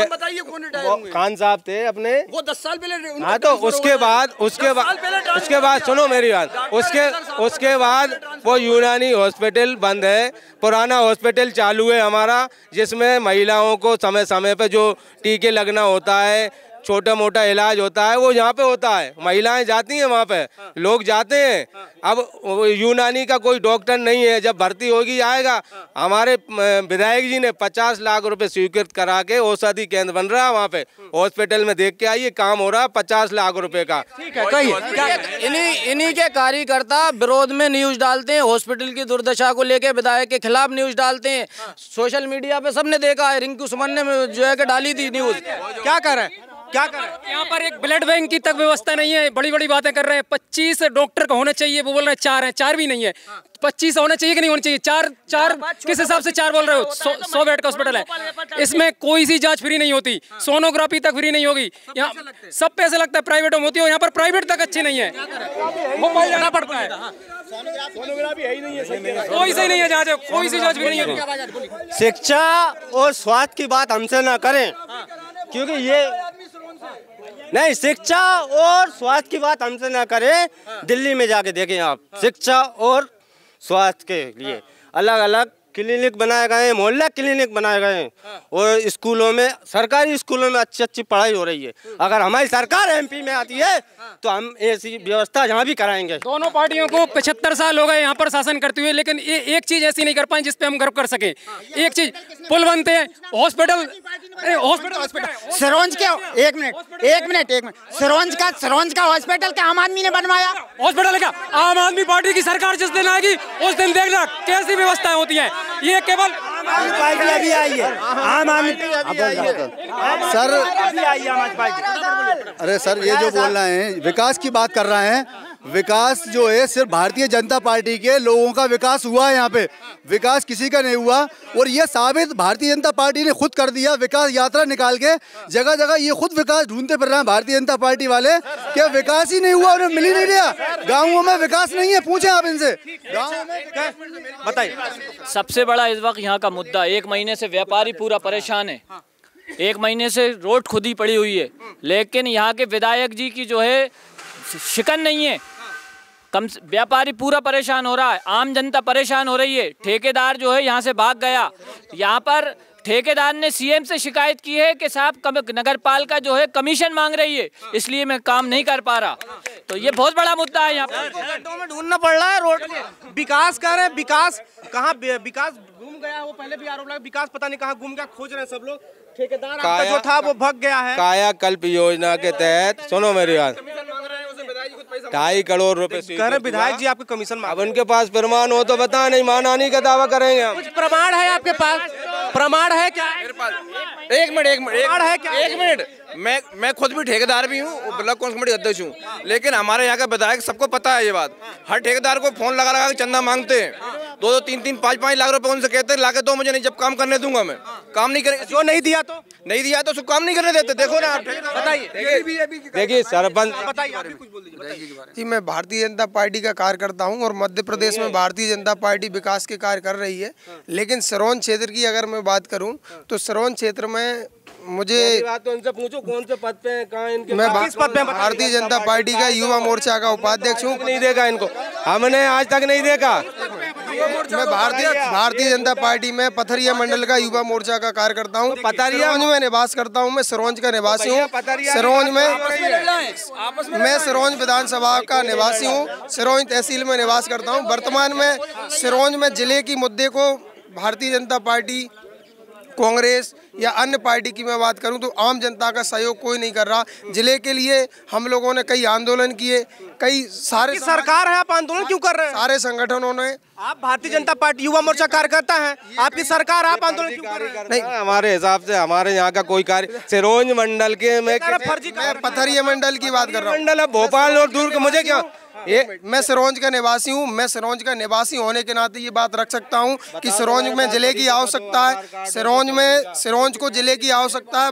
खान साहब थे अपने, वो 10 साल पहले। हाँ, तो उसके बाद सुनो मेरी बात, उसके बाद वो यूनानी हॉस्पिटल बंद है, पुराना हॉस्पिटल चालू है हमारा, जिसमें महिलाओं को समय समय पे जो टीके लगना होता है, छोटा मोटा इलाज होता है वो यहाँ पे होता है, महिलाएं जाती हैं वहाँ पे, लोग जाते हैं। अब यूनानी का कोई डॉक्टर नहीं है, जब भर्ती होगी आएगा। हमारे विधायक जी ने 50 लाख रुपए स्वीकृत करा के औषधि केंद्र बन रहा है वहाँ पे, हॉस्पिटल में देख के आइए, काम हो रहा है 50 लाख रुपए का। इन्हीं के कार्यकर्ता विरोध में न्यूज डालते हैं, हॉस्पिटल की दुर्दशा को लेके विधायक के खिलाफ न्यूज डालते हैं। सोशल मीडिया पे सबने देखा है, रिंकू सुमन ने जो है कि डाली थी न्यूज। क्या कर रहे हैं, क्या करें? यहाँ पर एक ब्लड बैंक की तक व्यवस्था नहीं है, बड़ी बड़ी बातें कर रहे हैं। 25 डॉक्टर का होना चाहिए, वो बोल रहे हैं 4 हैं, 4 भी नहीं है। 25 होना चाहिए कि नहीं होना चाहिए? 4 किस हिसाब से 4 बोल रहे हो? 100 बेड का हॉस्पिटल है, इसमें कोई सी जांच फ्री नहीं होती, सोनोग्राफी तक फ्री नहीं होगी। यहाँ सब पैसे लगता है, प्राइवेट में होती है, यहाँ पर प्राइवेट तक अच्छी नहीं है, वो भाई जाना पड़ता है। कोई सही नहीं है जांच, कोई सी जांच फ्री नहीं होती। शिक्षा और स्वास्थ्य की बात हमसे ना करें, क्योंकि ये नहीं, शिक्षा और स्वास्थ्य की बात हमसे ना करें। दिल्ली में जाके देखें आप, शिक्षा और स्वास्थ्य के लिए अलग अलग क्लिनिक बनाए गए हैं, मोहल्ला क्लिनिक बनाए गए हैं, और स्कूलों में, सरकारी स्कूलों में अच्छी अच्छी पढ़ाई हो रही है। अगर हमारी सरकार एमपी में आती है तो हम ऐसी व्यवस्था यहाँ भी कराएंगे। दोनों पार्टियों को 75 साल हो गए यहाँ पर शासन करते हुए, लेकिन ये एक चीज ऐसी नहीं कर पाए जिस पे हम गर्व कर सके। एक चीज, पुल बनते हैं, हॉस्पिटल सिरोंज के एक मिनट सिरोंज का हॉस्पिटल क्या आम आदमी ने बनवाया? हॉस्पिटल क्या आम आदमी पार्टी की सरकार जिस दिन आएगी उस दिन देखना कैसी व्यवस्थाएं होती हैं। ये केवल पार्टी अभी आई है, आम आदमी सर, अरे सर ये जो बोल रहे हैं विकास की बात कर रहे हैं, विकास जो है सिर्फ भारतीय जनता पार्टी के लोगों का विकास हुआ है, यहाँ पे विकास किसी का नहीं हुआ। और ये साबित भारतीय जनता पार्टी ने खुद कर दिया, विकास यात्रा निकाल के जगह जगह ये खुद विकास ढूंढते फिर रहे हैं भारतीय जनता पार्टी वाले, कि विकास ही नहीं हुआ, उन्हें मिल ही नहीं रहा। गाँवों में विकास नहीं है, पूछे आप इनसे, गाँवों में बताइए। सबसे बड़ा इस वक्त यहाँ का मुद्दा, 1 महीने से व्यापारी पूरा परेशान है, 1 महीने से रोड खुदी पड़ी हुई है, लेकिन यहाँ के विधायक जी की जो है शिकन नहीं है। व्यापारी पूरा परेशान हो रहा है, आम जनता परेशान हो रही है। ठेकेदार जो है यहाँ से भाग गया, यहाँ पर ठेकेदार ने सीएम से शिकायत की है कि साहब नगर पालिका जो है कमीशन मांग रही है, इसलिए मैं काम नहीं कर पा रहा। तो ये बहुत बड़ा मुद्दा है, यहाँ पर ढूंढना पड़ रहा है रोड। विकास कर रहे हैं, विकास कहाँ, विकास घूम गया, वो पहले भी आरोप लगा, विकास पता नहीं कहाँ घूम गया, खोज रहे हैं सब लोग। ठेकेदार आपका जो था वो भग गया है। कायाकल्प योजना के तहत, सुनो मेरी बात, 2.5 करोड़ रुपए विधायक जी आपके कमीशन, अब उनके पास प्रमाण हो तो बता, नहीं मानहानि का दावा करेंगे हम। कुछ प्रमाण है आपके पास? प्रमाण है क्या? एक मिनट, मैं खुद भी ठेकेदार भी हूँ, ब्लॉक कांग्रेस कमेटी अध्यक्ष हूँ, लेकिन हमारे यहाँ का विधायक सबको पता है ये बात। हर ठेकेदार को फोन लगा लगा के चंदा मांगते हैं, 2-2, 3-3, 5-5 लाख रुपए उनसे कहते हैं लाके दो मुझे, नहीं जब काम करने दूंगा मैं, काम नहीं करेंगे। जो नहीं दिया तो उसको काम नहीं करने देते। देखो ना आप, बताइए। देखिए सरपंच, जी मैं भारतीय जनता पार्टी का कार्यकर्ता हूं और मध्य प्रदेश में भारतीय जनता पार्टी विकास के कार्य कर रही है, लेकिन सिरोंज क्षेत्र की अगर मैं बात करूं तो सिरोंज क्षेत्र में मुझे तो उनसे पूछो कौन से पद पे कहाँ इनके, मैं भारतीय जनता पार्टी का युवा मोर्चा का उपाध्यक्ष हूँ। नहीं देखा इनको, हमने आज तक नहीं देखा। मैं भारतीय जनता पार्टी में पथरिया मंडल का युवा मोर्चा का कार्यकर्ता हूँ। पथरिया में निवास करता हूँ, मैं सिरोंज का निवासी हूँ। सिरोंज में मैं सिरोंज विधानसभा का निवासी हूँ, सिरोंज तहसील में निवास करता हूँ। वर्तमान में सिरोंज में जिले की मुद्दे को भारतीय जनता पार्टी, कांग्रेस या अन्य पार्टी की मैं बात करूं तो आम जनता का सहयोग कोई नहीं कर रहा। जिले के लिए हम लोगों ने कई आंदोलन किए, कई सारे सरकार है, आप आंदोलन क्यों कर रहे हैं? सारे संगठनों ने, आप भारतीय जनता पार्टी युवा मोर्चा कार्यकर्ता हैं, आपकी सरकार, आप आंदोलन क्यों कर रहे हैं? नहीं, हमारे हिसाब से हमारे यहाँ का कोई कार्य, सिरोंज मंडल के मैं पथरिया मंडल की बात कर रहा हूँ। मंडल भोपाल और दूर के, मुझे क्या, मैं सिरोंज का निवासी हूँ। मैं सिरोंज का निवासी होने के नाते ये बात रख सकता हूँ कि सिरोंज में जिले की आवश्यकता है, सिरोंज को जिले की आवश्यकता है।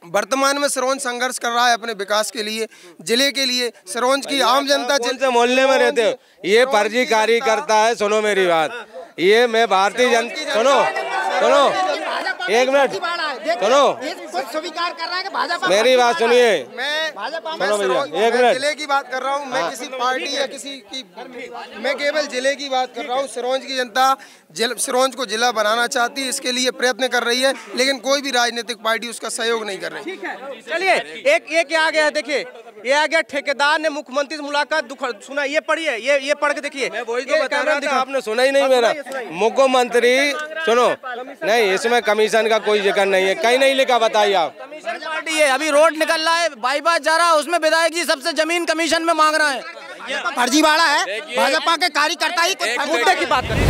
वर्तमान में सिरोंज संघर्ष कर रहा है अपने विकास के लिए, जिले के लिए। सिरोंज की आम जनता जिनसे मोहल्ले में रहते हो, ये फर्जी कार्यकर्ता है। सुनो मेरी बात, ये मैं भारतीय जनता, सुनो एक मिनट, सुनो स्वीकार कर रहा है कि भाजपा। मेरी बात सुनिए, भाजपा सुनो भैया, एक मैं मिनट। जिले की बात कर रहा हूँ, मैं किसी पार्टी या किसी की, मैं केवल जिले की बात कर रहा हूँ। सिरोंज की जनता सिरोंज को जिला बनाना चाहती है, इसके लिए प्रयत्न कर रही है, लेकिन कोई भी राजनीतिक पार्टी उसका सहयोग नहीं कर रही। चलिए एक आ गया, देखिए ये आ गया, ठेकेदार ने मुख्यमंत्री से मुलाकात सुना, ये पढ़िए, ये पढ़ के देखिए। वही तो बता रहा था, आपने सुना ही नहीं मेरा। मुख्यमंत्री सुनो, नहीं इसमें कमीशन का कोई जिक्र नहीं है, कहीं नहीं लिखा, बताइए आप। पार्टी है, अभी रोड निकल रहा है, बाईपास जा रहा है, उसमें विधायक जी सबसे जमीन कमीशन में मांग रहा है। ये तो फर्जीवाड़ा है, भाजपा के कार्यकर्ता ही कुछ मुद्दे की बात करें।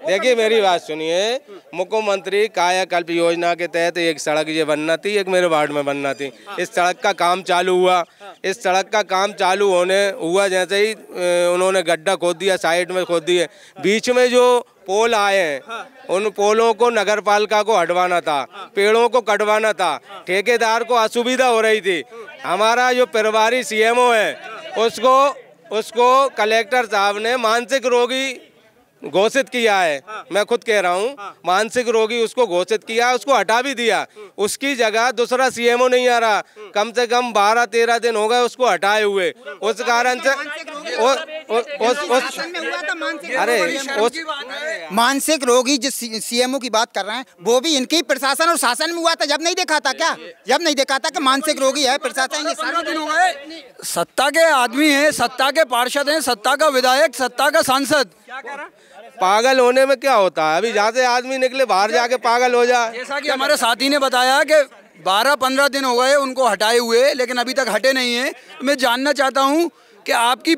देखिए मेरी बात सुनिए, मुख्यमंत्री कायाकल्प योजना के तहत एक सड़क ये बनना थी, एक मेरे वार्ड में बनना थी। इस सड़क का काम चालू हुआ, इस सड़क का काम चालू हुआ जैसे ही उन्होंने गड्ढा खोद दिया, साइड में खोद दिए, बीच में जो पोल आए हैं उन पोलों को नगर पालिका को हटवाना था, पेड़ों को कटवाना था, ठेकेदार को असुविधा हो रही थी। हमारा जो प्रभारी CMO है उसको कलेक्टर साहब ने मानसिक रोगी घोषित किया है। मैं खुद कह रहा हूँ, मानसिक रोगी उसको घोषित किया, उसको हटा भी दिया। उसकी जगह दूसरा CMO नहीं आ रहा, कम से कम 12-13 दिन हो गए उसको हटाए हुए। उस कारण से मानसिक रोगी जिस CMO की बात कर रहे हैं वो भी इनके प्रशासन और शासन में हुआ था। जब नहीं देखा था क्या, जब नहीं देखा था कि मानसिक रोगी है प्रशासन। ये सारे दिन हो गए, सत्ता के आदमी हैं, सत्ता के पार्षद हैं, सत्ता का विधायक, सत्ता का सांसद। पागल होने में क्या होता है? अभी जहाँ से आदमी निकले बाहर जाके पागल हो जाए। जैसा कि हमारे साथी ने बताया कि 12-15 दिन हो गए उनको हटाए हुए, लेकिन अभी तक हटे नहीं हैं। मैं जानना चाहता हूँ कि आपकी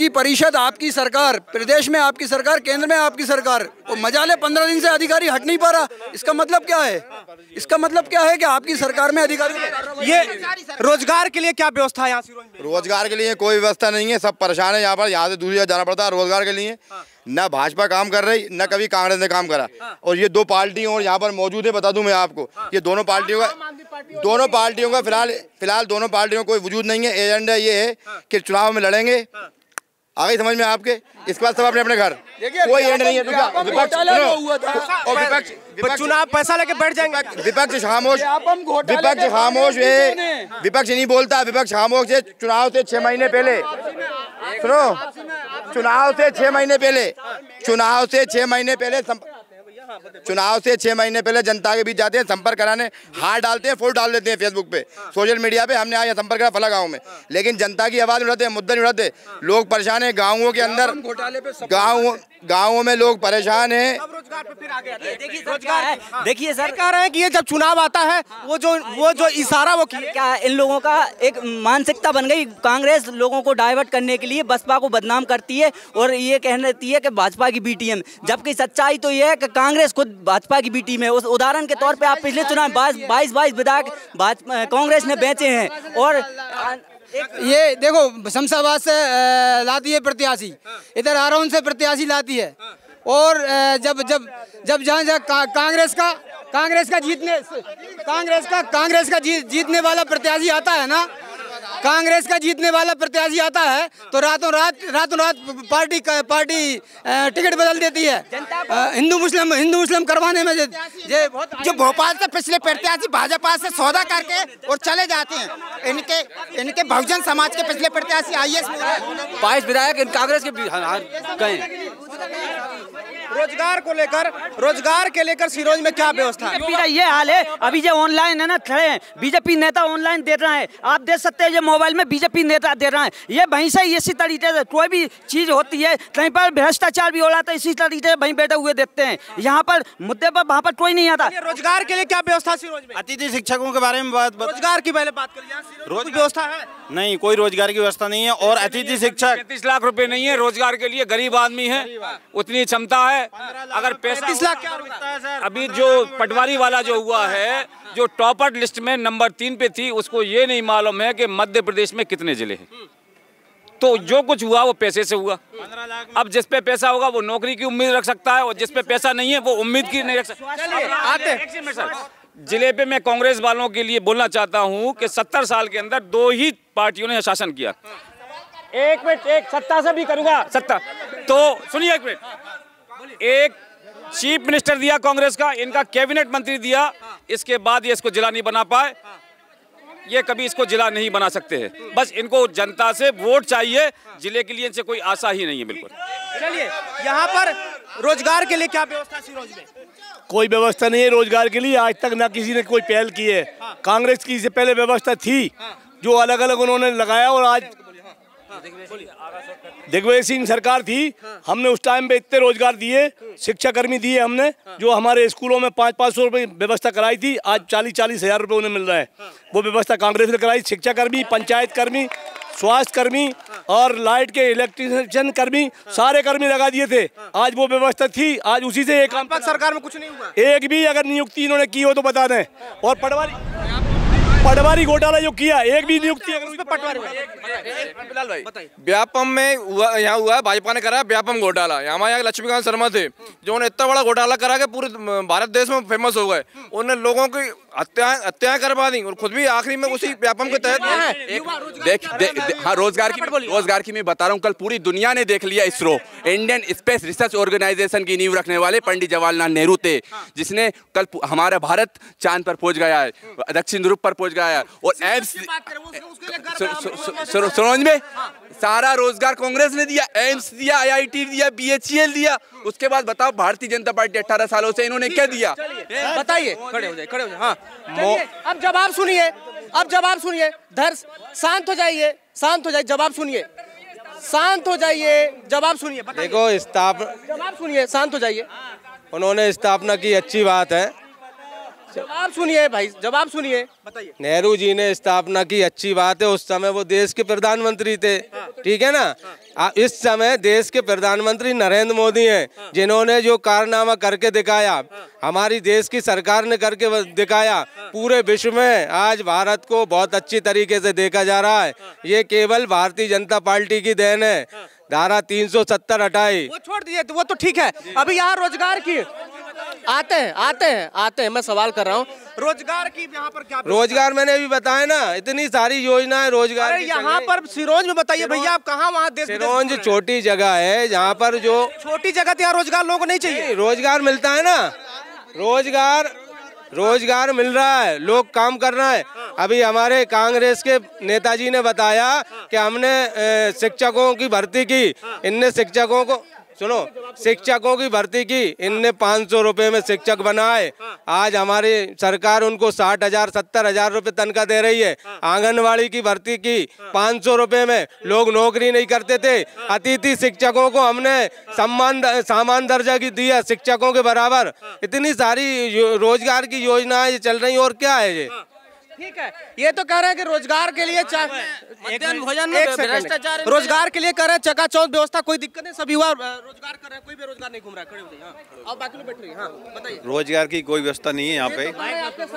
परिषद, आपकी सरकार, प्रदेश में आपकी सरकार, केंद्र में आपकी सरकार, वो मजाले 15 दिन से अधिकारी हट नहीं पा रहा। इसका मतलब क्या है? इसका मतलब क्या है कि आपकी सरकार में अधिकारी। ये रोजगार के लिए क्या व्यवस्था है यहाँ सिरोंज में? रोजगार के लिए कोई व्यवस्था नहीं है, सब परेशान है। यहाँ से दूसरी जगह जाना पड़ता है रोजगार के लिए। न भाजपा काम कर रही, न कभी कांग्रेस ने काम करा। और ये दो पार्टी और यहाँ पर मौजूद है, बता दूं मैं आपको, ये दोनों पार्टियों का फिलहाल दोनों पार्टियों का कोई वजूद नहीं है। एजेंडा ये है कि चुनाव में लड़ेंगे, आ गई समझ में आपके? इसके बाद सब अपने अपने घर, कोई एंड नहीं है। विपक्ष चुनाव पैसा लेके बैठ जाएंगे। विपक्ष खामोश है, विपक्ष नहीं बोलता, विपक्ष खामोश है। चुनाव से 6 महीने पहले सुनो, चुनाव से 6 महीने पहले जनता के बीच जाते हैं, संपर्क कराने, हाथ डालते हैं, फोटो डाल देते हैं फेसबुक पे, सोशल मीडिया पे। हमने आया संपर्क करा फला गांव में, लेकिन जनता की आवाज उठाते हैं, मुद्दा नहीं उठाते। लोग परेशान हैं गाँवों के अंदर, गाँवों में लोग परेशान हैं। देखिए सर कह रहे हैं कि ये जब चुनाव आता है वो जो इशारा वो क्या इन लोगों का एक मानसिकता बन गई। कांग्रेस लोगों को डाइवर्ट करने के लिए बसपा को बदनाम करती है और ये कहती है कि भाजपा की बी टीम, जबकि सच्चाई तो ये है कि कांग्रेस खुद भाजपा की बी टीम है। उस उदाहरण के तौर पे आप पिछले चुनाव 22 विधायक कांग्रेस ने बेचे हैं। और ये देखो शमशाबाद से लाती है प्रत्याशी, इधर आरोन से प्रत्याशी लाती है। और जब जहाँ कांग्रेस का जीतने वाला प्रत्याशी आता है ना, कांग्रेस का जीतने वाला प्रत्याशी आता है तो रातों रात पार्टी टिकट बदल देती है। हिंदू मुस्लिम करवाने में जो भोपाल से पिछले प्रत्याशी भाजपा से सौदा करके और चले जाते हैं। इनके बहुजन समाज के पिछले प्रत्याशी IAS 22 विधायक कांग्रेस के गए। रोजगार के लेकर सिरोंज में क्या व्यवस्था है? ये हाल है, अभी जो ऑनलाइन है ना खड़े हैं, बीजेपी नेता ऑनलाइन दे रहा है, आप देख सकते हैं। जो मोबाइल में बीजेपी नेता दे रहा है, ये वहीं से इसी तरीके से कोई भी चीज होती है, कहीं पर भ्रष्टाचार भी हो रहा था, इसी तरीके से वहीं बैठे हुए देखते हैं। यहाँ पर मुद्दे पर वहाँ पर कोई नहीं आता। रोजगार के लिए क्या व्यवस्था सिरोंज में? अतिथि शिक्षकों के बारे में रोजगार की पहले बात करिए। रोज व्यवस्था है? नहीं, कोई रोजगार की व्यवस्था नहीं है। और अतिथि शिक्षक 35 लाख रुपए नहीं है रोजगार के लिए, गरीब आदमी है, उतनी क्षमता है। अगर 35 लाख क्या रुकता है सर? अभी जो पटवारी वाला जो हुआ है, जो टॉपर लिस्ट में नंबर 3 पे थी, उसको ये नहीं मालूम है कि मध्य प्रदेश में कितने जिले हैं। तो जो कुछ हुआ वो पैसे से हुआ। अब जिस पे पैसा होगा वो नौकरी की उम्मीद रख सकता है, और जिस पे पैसा नहीं है वो उम्मीद की नहीं रख सकता। जिले पे मैं कांग्रेस वालों के लिए बोलना चाहता हूं कि 70 साल के अंदर 2 ही पार्टियों ने शासन किया। एक मिनट, एक सत्ता से भी करूंगा, सत्ता तो सुनिए एक मिनट। एक चीफ मिनिस्टर दिया कांग्रेस का, इनका कैबिनेट मंत्री दिया, इसके बाद ये इसको जिला नहीं बना पाए, ये कभी इसको जिला नहीं बना सकते हैं। बस इनको जनता से वोट चाहिए, जिले के लिए इनसे कोई आशा ही नहीं है बिल्कुल। चलिए, यहाँ पर रोजगार के लिए क्या व्यवस्था सिरोंज में? कोई व्यवस्था नहीं है रोजगार के लिए, आज तक ना किसी ने कोई पहल की है। कांग्रेस की इससे पहले व्यवस्था थी जो अलग अलग उन्होंने लगाया, और आज दिग्विजय सिंह सरकार थी, हमने उस टाइम पे इतने रोजगार दिए, शिक्षा कर्मी दिए हमने, जो हमारे स्कूलों में 500-500 रुपये व्यवस्था कराई थी, आज 40-40 हज़ार रुपये उन्हें मिल रहा है। वो व्यवस्था कांग्रेस ने कराई। शिक्षा कर्मी, पंचायत कर्मी, स्वास्थ्य कर्मी और लाइट के इलेक्ट्रिशियन कर्मी, सारे कर्मी लगा दिए थे। आज वो व्यवस्था थी, आज उसी से एक सरकार में कुछ नहीं हुआ। एक भी अगर नियुक्ति इन्होंने की हो तो बता दें। और पटवारी घोटाला जो किया, एक भी नियुक्ति अगर उसमें पटवारी व्यापम में यहाँ हुआ है, भाजपा ने करा व्यापम घोटाला। हमारे यहाँ लक्ष्मीकांत शर्मा थे जो उन्हें इतना बड़ा घोटाला करा के पूरे भारत देश में फेमस हो गए। उन्होंने लोगों की हत्याएं करवा दी और खुद भी आखिरी में उसी व्यापम के तहत हाँ, रोजगार की मैं बता रहा हूँ। कल पूरी दुनिया ने देख लिया ISRO, Indian space research organisation की नींव रखने वाले पंडित जवाहरलाल नेहरू थे, जिसने कल हमारा भारत चांद पर पहुंच गया है, दक्षिण ध्रुव पर पहुंच गया है। और एम्स सिरोंज में सारा रोजगार कांग्रेस ने दिया, एम्स दिया, IIT दिया, BHEL दिया। उसके बाद बताओ भारतीय जनता पार्टी 18 सालों से इन्होंने क्या दिया? बताइए। खड़े हो जाए। हाँ, अब जवाब सुनिए, शांत हो जाइए, जवाब सुनिए, शांत हो जाइए, जवाब सुनिए। देखो, जवाब सुनिए, शांत हो जाइए। उन्होंने स्थापना की, अच्छी बात है। जवाब सुनिए भाई, जवाब सुनिए, बताइए। नेहरू जी ने स्थापना की, अच्छी बात है। उस समय वो देश के प्रधानमंत्री थे, ठीक है ना। इस समय देश के प्रधानमंत्री नरेंद्र मोदी हैं, जिन्होंने जो कारनामा करके दिखाया, हमारी देश की सरकार ने करके दिखाया। पूरे विश्व में आज भारत को बहुत अच्छी तरीके से देखा जा रहा है। ये केवल भारतीय जनता पार्टी की देन है। धारा 370 हटाई, वो छोड़ दीजिए, वो तो ठीक है। अभी यहाँ रोजगार की आते हैं, मैं सवाल कर रहा हूँ, रोजगार की यहाँ पर क्या? रोजगार मैंने अभी बताया ना, इतनी सारी योजनाएं रोजगार की। यहाँ पर सिरोंज में बताइए भैया, आप कहाँ वहाँ देश? सिरोंज छोटी जगह है, जहाँ पर जो छोटी जगह थी, यहाँ रोजगार लोगों को नहीं चाहिए। रोजगार मिलता है ना, रोजगार मिल रहा है, लोग काम कर रहे हैं। अभी हमारे कांग्रेस के नेताजी ने बताया कि हमने शिक्षकों की भर्ती की, इनने शिक्षकों की भर्ती की, इनने 500 रुपए में शिक्षक बनाए। आज हमारी सरकार उनको 60,000 70,000 रुपए तनख्वाह दे रही है। आंगनवाड़ी की भर्ती की 500 रुपए में, लोग नौकरी नहीं करते थे। अतिथि शिक्षकों को हमने सामान दर्जा की दिया, शिक्षकों के बराबर। इतनी सारी रोजगार की योजनाएं चल रही, और क्या है ये? ठीक है, ये तो कह रहे हैं कि रोजगार के लिए भ्रष्टाचार, रोजगार के लिए कह रहे हैं चकाचौंध व्यवस्था, कोई दिक्कत नहीं, सभी हुआ रोजगार कर रहे हैं, कोई बेरोजगार नहीं घूम रहा है। खड़े हो जाइए, हाँ, बाकी लोग बैठ रही हैं। हाँ, बताइए। रोजगार की कोई व्यवस्था नहीं है यहाँ पे,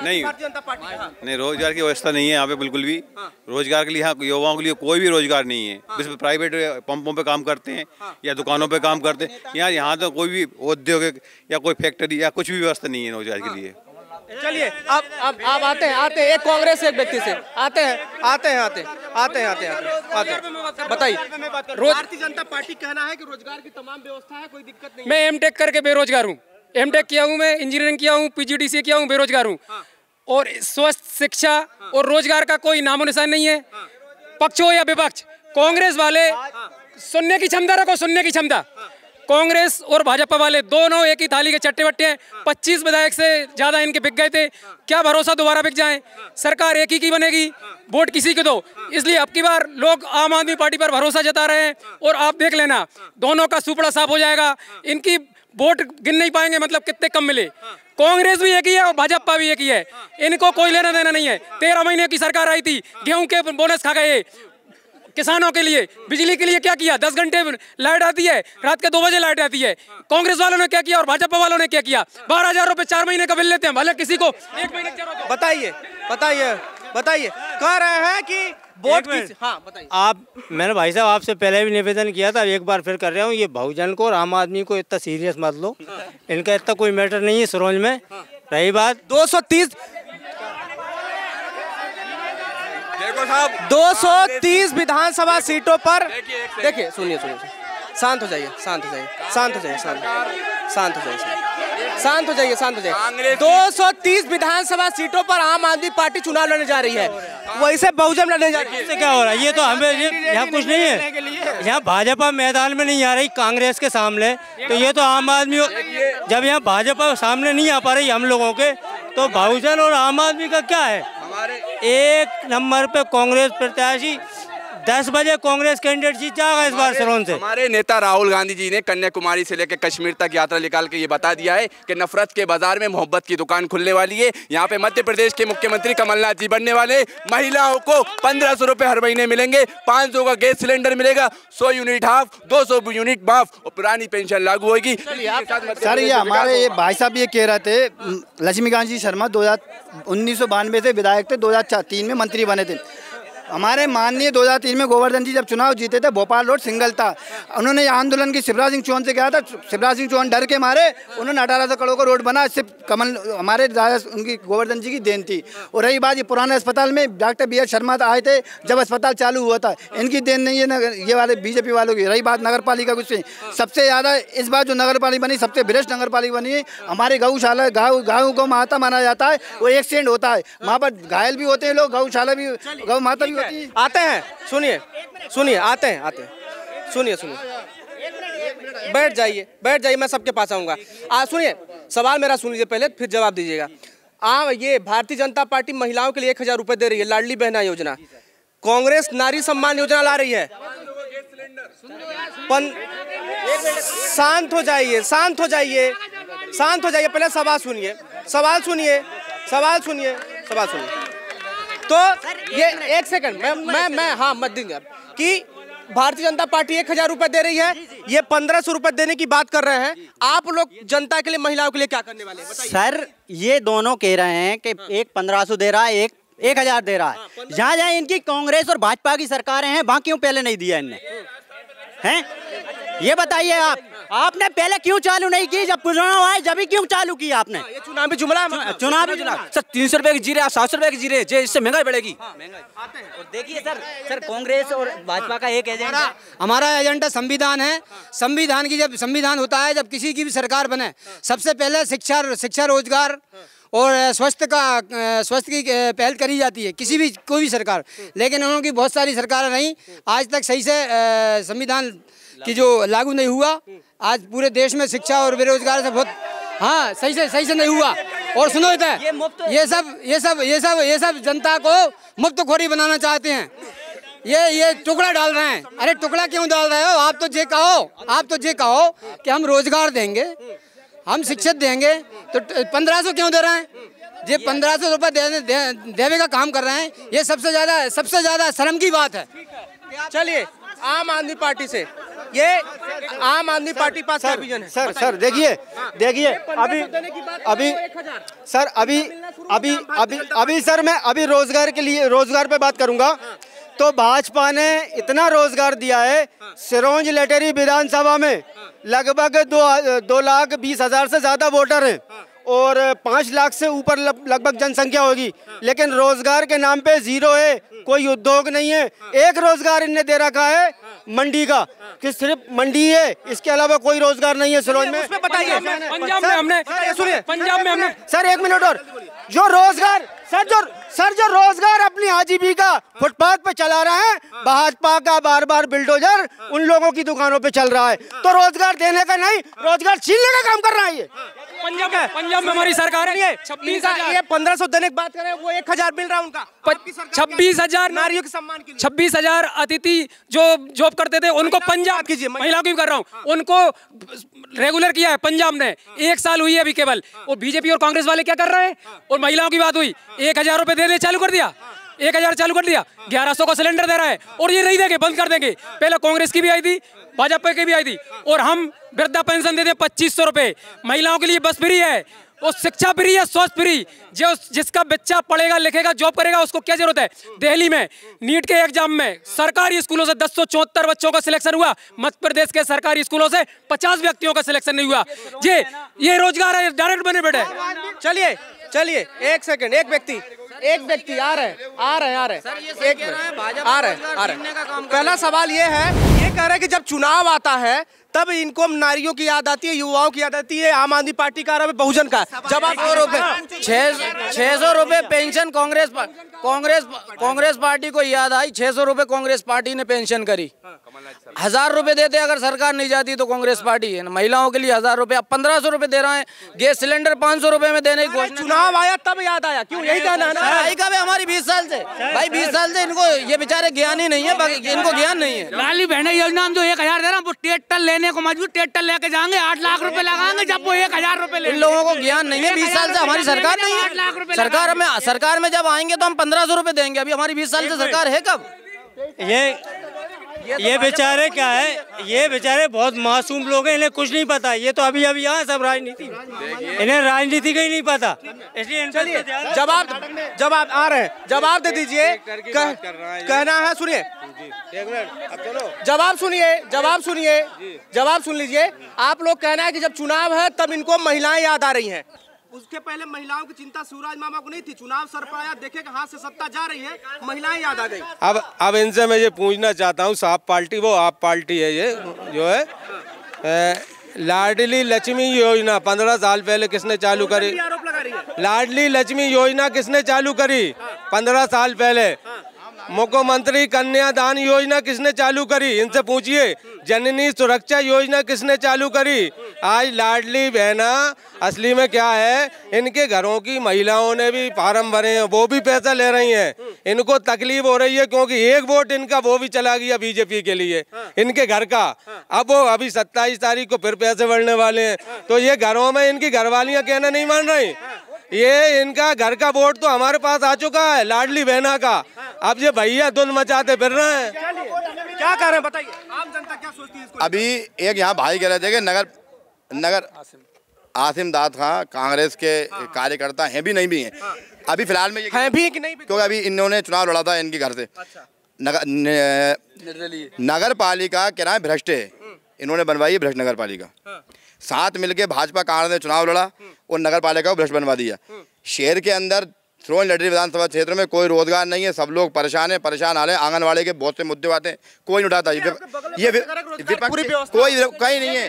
नहीं, भारतीय जनता पार्टी। हाँ, नहीं, रोजगार की व्यवस्था नहीं है यहाँ पे बिल्कुल भी। रोजगार के लिए यहाँ युवाओं के लिए कोई भी रोजगार नहीं है। बस प्राइवेट पंपों पे काम करते हैं या दुकानों पे काम करते हैं। यहाँ तो कोई भी उद्योग या कोई फैक्ट्री या कुछ भी व्यवस्था नहीं है रोजगार के लिए। चलिए, अब आते हैं एक कांग्रेस से एक व्यक्ति से आते हैं। बताइए, भारतीय जनता पार्टी कहना है कि रोजगार की तमाम व्यवस्था है, कोई दिक्कत नहीं। मैं एमटेक करके बेरोजगार हूँ, एमटेक किया हूँ, मैं इंजीनियरिंग किया हूँ, PGDCA किया हूँ, बेरोजगार हूँ। और स्वस्थ शिक्षा और रोजगार का कोई नामो निशान नहीं है। पक्ष हो या विपक्ष, कांग्रेस वाले सुनने की क्षमता रखो, सुनने की क्षमता। कांग्रेस और भाजपा वाले दोनों एक ही थाली के चट्टे बट्टे हैं। 25 विधायक से ज्यादा इनके बिक गए थे, क्या भरोसा दोबारा बिक जाएं? सरकार एक ही की बनेगी, वोट किसी को दो। इसलिए अब की बार लोग आम आदमी पार्टी पर भरोसा जता रहे हैं, और आप देख लेना दोनों का सुपड़ा साफ हो जाएगा। इनकी वोट गिन नहीं पाएंगे, मतलब कितने कम मिले। कांग्रेस भी एक ही है और भाजपा भी एक ही है, इनको कोई लेना देना नहीं है। 13 महीने की सरकार आई थी, गेहूं के बोनस खा गए। किसानों के लिए, बिजली के लिए क्या किया? 10 घंटे लाइट आती है, रात के 2 बजे लाइट आती है। कांग्रेस वालों ने क्या किया और भाजपा वालों ने क्या किया? 12,000 रुपए 4 महीने का बिल लेते हैं, भले किसी को 1 महीने। बताइए, कह रहे हैं कि वोट की। हाँ, बताइए। मैंने भाई साहब आपसे पहले भी निवेदन किया था, एक बार फिर कर रहा हूँ, ये बहुजन को और आम आदमी को इतना सीरियस मत लो। इनका इतना कोई मैटर नहीं है सिरोंज में। रही बात 230 विधानसभा सीटों पर, देखिए, सुनिए, शांत हो जाइए, शांत हो जाइए, शांत हो जाइए। 230 विधानसभा सीटों पर आम आदमी पार्टी चुनाव लड़ने जा रही है, वैसे बहुजन लड़ने जा रही है। इससे क्या हो रहा है? ये तो हमें यहाँ कुछ नहीं है, यहाँ भाजपा मैदान में नहीं आ रही कांग्रेस के सामने, तो ये तो आम आदमी, जब यहाँ भाजपा सामने नहीं आ पा रही हम लोगों के, तो बहुजन और आम आदमी का क्या है? एक नंबर पे कांग्रेस प्रत्याशी, 10 बजे कांग्रेस कैंडिडेट जीत जाएगा इस बार सिरोंज से। हमारे नेता राहुल गांधी जी ने कन्याकुमारी से लेकर कश्मीर तक यात्रा निकाल के ये बता दिया है कि नफरत के बाजार में मोहब्बत की दुकान खुलने वाली है। यहाँ पे मध्य प्रदेश के मुख्यमंत्री कमलनाथ जी बनने वाले। महिलाओं को 1500 रुपए हर महीने मिलेंगे, 500 का गैस सिलेंडर मिलेगा, 100 यूनिट हाफ, 200 यूनिट माफ और पुरानी पेंशन लागू होगी। सर ये हमारे ये भाई साहब ये कह रहे थे, लक्ष्मीकांत जी शर्मा 1992 से विधायक थे, 2003 में मंत्री बने थे। हमारे माननीय 2003 में गोवर्धन जी जब चुनाव जीते थे, भोपाल रोड सिंगल था, उन्होंने आंदोलन की शिवराज सिंह चौहान से किया था। शिवराज सिंह चौहान डर के मारे उन्होंने 1800 करोड़ का रोड बना, इससे कमल हमारे उनकी गोवर्धन जी की देन थी। और रही बात ये पुराने अस्पताल में डॉक्टर बी एस शर्मा आए थे जब अस्पताल चालू हुआ था, इनकी देन नहीं है ये वाले बीजेपी वालों की। रही बात नगर पालिका कुछ नहीं, सबसे ज़्यादा इस बार जो नगर पालिका बनी सबसे भ्रष्ट नगर पालिका बनी है। हमारी गौशाला गाँव को माता माना जाता है, वो एक्सीडेंट होता है, वहाँ पर घायल भी होते हैं लोग, गौशाला भी गौ माता भी होती है। आते हैं, सुनिए सुनिए, आते हैं सुनिए, बैठ जाइए, मैं सबके पास आऊँगा। सुनिए, सवाल मेरा सुन लीजिए पहले, फिर जवाब दीजिएगा। ये भारतीय जनता पार्टी महिलाओं के लिए 1000 रुपये दे रही है, लाडली बहना योजना। कांग्रेस नारी सम्मान योजना ला रही है। शांत हो जाइए, पहले सवाल सुनिए। तो ये एक सेकंड मैं हाँ मत देंगे कि भारतीय जनता पार्टी 1000 रुपए दे रही है, ये 1500 रुपए देने की बात कर रहे हैं। आप लोग जनता के लिए, महिलाओं के लिए क्या करने वाले हैं? सर ये दोनों कह रहे हैं कि एक 1500 दे रहा है, एक 1000 दे रहा है। जहाँ इनकी कांग्रेस और भाजपा की सरकारें हैं, वहाँ क्यों पहले नहीं दिया इनने? हैं ये बताइए, आपने पहले क्यों चालू नहीं की? जब चुनाव आए जब ही क्यों चालू की आपने? ये चुनावी जुमला सर 300 रुपए की जीरे, 700 रुपए की जीरे, इससे महंगाई बढ़ेगी। और देखिए सर कांग्रेस और भाजपा का एक एजेंडा, हमारा एजेंडा संविधान है। संविधान की जब संविधान होता है, जब किसी की भी सरकार बने, सबसे पहले शिक्षा रोजगार और स्वास्थ्य की पहल करी जाती है, कोई भी सरकार। लेकिन उन्होंने बहुत सारी सरकारें रही, आज तक सही से संविधान की जो लागू नहीं हुआ। आज पूरे देश में शिक्षा और बेरोजगार से बहुत सही से नहीं हुआ। और सुनो ये सब जनता को मुफ्तखोरी बनाना चाहते हैं। ये टुकड़ा डाल रहे हैं। अरे टुकड़ा क्यों डाल रहे हो? आप तो ये कहो कि हम रोजगार देंगे, हम शिक्षित देंगे, तो 1500 क्यों दे रहे हैं? ये 1500 रुपये देने का काम कर रहे हैं। ये सबसे ज्यादा शर्म की बात है। चलिए, आम आदमी पार्टी से, ये आम आदमी पार्टी पास का विजन है। सर देखिए अभी सर मैं अभी रोजगार पे बात करूंगा। तो भाजपा ने इतना रोजगार दिया है, सिरोंज लटेरी विधानसभा में लगभग 2,20,000 से ज्यादा वोटर हैं और 5 लाख से ऊपर लगभग जनसंख्या होगी, लेकिन रोजगार के नाम पे जीरो है, कोई उद्योग नहीं है। एक रोजगार इनने दे रखा है मंडी का, कि सिर्फ मंडी है, इसके अलावा कोई रोजगार नहीं है सिरोंज में। पंजाब में हमने सर 1 मिनट और, जो रोजगार जो रोजगार अपनी आजीविका फुटपाथ पे चला रहे हैं, भाजपा का बार बिल्डोजर उन लोगों की दुकानों पे चल रहा है। तो रोजगार देने का नहीं, रोजगार छीनने का काम कर रहा है ये। पंजाब में हमारी सरकार है। ये 1500 देने की बात करें, वो 1000 मिल रहा है उनका। 26,000 नारियों के सम्मान के लिए 26,000 अतिथि जो जॉब करते थे उनको पंजाब कीजिए, महिलाओं की कर रहा हूँ, उनको रेगुलर किया है पंजाब ने। 1 साल हुई है अभी केवल। और बीजेपी और कांग्रेस वाले क्या कर रहे हैं? और महिलाओं की बात हुई, 1000 रुपए देने चालू कर दिया, 1000 चालू कर दिया, 1100 का सिलेंडर दे रहा है। और ये नहीं देंगे, बंद कर देंगे। पहले कांग्रेस की भी आई थी, भाजपा की भी आई थी। और हम वृद्धा पेंशन देते 2500 रुपए। महिलाओं के लिए बस फ्री है, और शिक्षा फ्री है, स्वास्थ्य फ्री। जिसका बच्चा पढ़ेगा लिखेगा जॉब करेगा उसको क्या जरूरत है? दिल्ली में नीट के एग्जाम में सरकारी स्कूलों से 1074 बच्चों का सिलेक्शन हुआ, मध्य प्रदेश के सरकारी स्कूलों से 50 व्यक्तियों का सिलेक्शन नहीं हुआ। ये रोजगार है, डायरेक्ट बने बैठे। चलिए 1 सेकंड, एक व्यक्ति एक व्यक्ति आ रहे पहला सवाल ये है, ये कह रहे हैं कि जब चुनाव आता है तब इनको नारियों की याद आती है, युवाओं की याद आती है, आम आदमी पार्टी का और बहुजन का। जब आप 600 रुपए पेंशन कांग्रेस पार्टी को याद आई। 600 रुपए कांग्रेस पार्टी ने पेंशन करी। 1000 रुपए देते अगर सरकार नहीं जाती तो कांग्रेस पार्टी है। महिलाओं के लिए 1000 रुपए, अब 1500 रुपए दे रहे हैं। गैस सिलेंडर 500 रुपए में देने की घोषणा। चुनाव आया तब याद आया, क्यों? यही कहना है ना भाई का हमारी 20 साल से भाई 20 साल से इनको ये बेचारे ज्ञान ही नहीं है, इनको ज्ञान नहीं है। लाली बहन योजना जो 1000 दे रहा वो ट्रैक्टर लेने को मजबूर, ट्रैक्टर लेके जाएंगे 8 लाख रुपए लगाएंगे जब वो 1000 रुपए ले। इन लोगों को ज्ञान नहीं है। 20 साल से हमारी सरकार नहीं है। सरकार में जब आएंगे तो हम 1500 रुपए देंगे। अभी हमारी 20 साल से सरकार है कब? ये बेचारे क्या है, ये बेचारे बहुत मासूम लोग हैं, इन्हें कुछ नहीं पता। ये तो अभी यहाँ सब राजनीति, इन्हें राजनीति का ही नहीं पता। इसलिए जवाब आ रहे हैं, जवाब दे दीजिए। कहना है, सुनिए, जवाब सुन लीजिए। आप लोग कहना है कि जब चुनाव है तब इनको महिलाएं याद आ रही हैं। उसके पहले महिलाओं की चिंता शिवराज मामा को नहीं थी। चुनाव सर पर आया, देखे हाथ से सत्ता जा रही है, महिलाएं याद आ गई। अब इनसे मैं ये पूछना चाहता हूँ, साफ पार्टी वो आप पार्टी है, ये जो है लाडली लक्ष्मी योजना 15 साल पहले किसने चालू करी? लाडली लक्ष्मी योजना किसने चालू करी 15 साल पहले? मुख्यमंत्री कन्यादान योजना किसने चालू करी? इनसे पूछिए। जननी सुरक्षा योजना किसने चालू करी? आज लाडली बहना असली में क्या है, इनके घरों की महिलाओं ने भी फार्म भरे हैं, वो भी पैसा ले रही हैं। इनको तकलीफ हो रही है क्योंकि एक वोट इनका वो भी चला गया बीजेपी के लिए, इनके घर का। अब वो अभी 27 तारीख को फिर पैसे बढ़ने वाले हैं, तो ये घरों में इनकी घरवालियां कहना नहीं मान रही। ये इनका घर का वोट तो हमारे पास आ चुका है, लाडली बहना का। अब ये भैया धुन मचाते फिर रहे हैं। क्या कर रहे हैं बताइए, आम जनता क्या सोचती है इसको? अभी एक यहाँ भाई कह रहे थे कि नगर आसिम दाद खां कांग्रेस के कार्यकर्ता हैं भी नहीं भी हैं। अभी फिलहाल में ये हैं भी कि नहीं भी? क्योंकि अभी इन्होंने चुनाव लड़ा था इनके घर से। नगर पालिका किराए भ्रष्ट है, इन्होंने बनवाई है भ्रष्ट नगर पालिका। साथ मिलके भाजपा कांग्रेस ने चुनाव लड़ा और नगर पालिका को भ्रष्ट बनवा दिया। शहर के अंदर सिरोंज लटरी विधानसभा क्षेत्र में कोई रोजगार नहीं है, सब लोग परेशान है, परेशान हाल है। आंगनवाड़ी के बहुत से मुद्दे आते हैं, कोई नहीं उठाता। ये विपक्ष कोई कहीं नहीं है।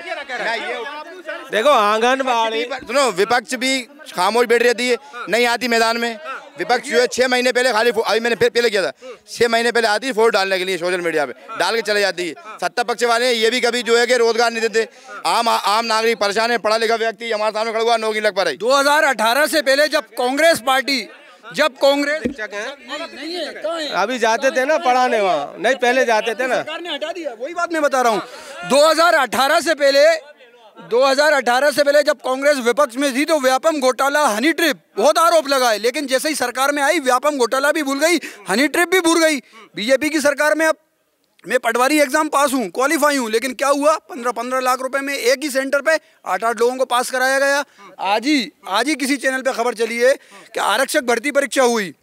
देखो आंगनवाड़ी, सुनो, विपक्ष भी खामोश बैठ रहती है, नहीं आती मैदान में। विपक्ष जो है 6 महीने पहले खाली, अभी मैंने फिर पहले किया था, 6 महीने पहले आती है वोट डालने के लिए, सोशल मीडिया पे डाल के चले जाती है। सत्ता पक्ष वाले ये भी कभी जो है कि रोजगार नहीं देते। आम नागरिक परेशान है, पढ़ा लिखा व्यक्ति हमारे सामने खड़ा हुआ, नौकरी लग पा रही। 2018 से पहले जब कांग्रेस अभी जाते थे ना पढ़ाने वहाँ, नहीं पहले जाते थे ना, सरकार ने हटा दिया। वही बात मैं बता रहा हूँ। 2018 से पहले जब कांग्रेस विपक्ष में थी तो व्यापम घोटाला, हनी ट्रिप बहुत आरोप लगाए, लेकिन जैसे ही सरकार में आई व्यापम घोटाला भी भूल गई, हनी ट्रिप भी भूल गई। बीजेपी की सरकार में अब मैं पटवारी एग्जाम पास हूँ, क्वालिफाई हूँ, लेकिन क्या हुआ, 15-15 लाख रुपए में एक ही सेंटर पे 8-8 लोगों को पास कराया गया। आज ही किसी चैनल पे खबर चली है कि आरक्षक भर्ती परीक्षा हुई,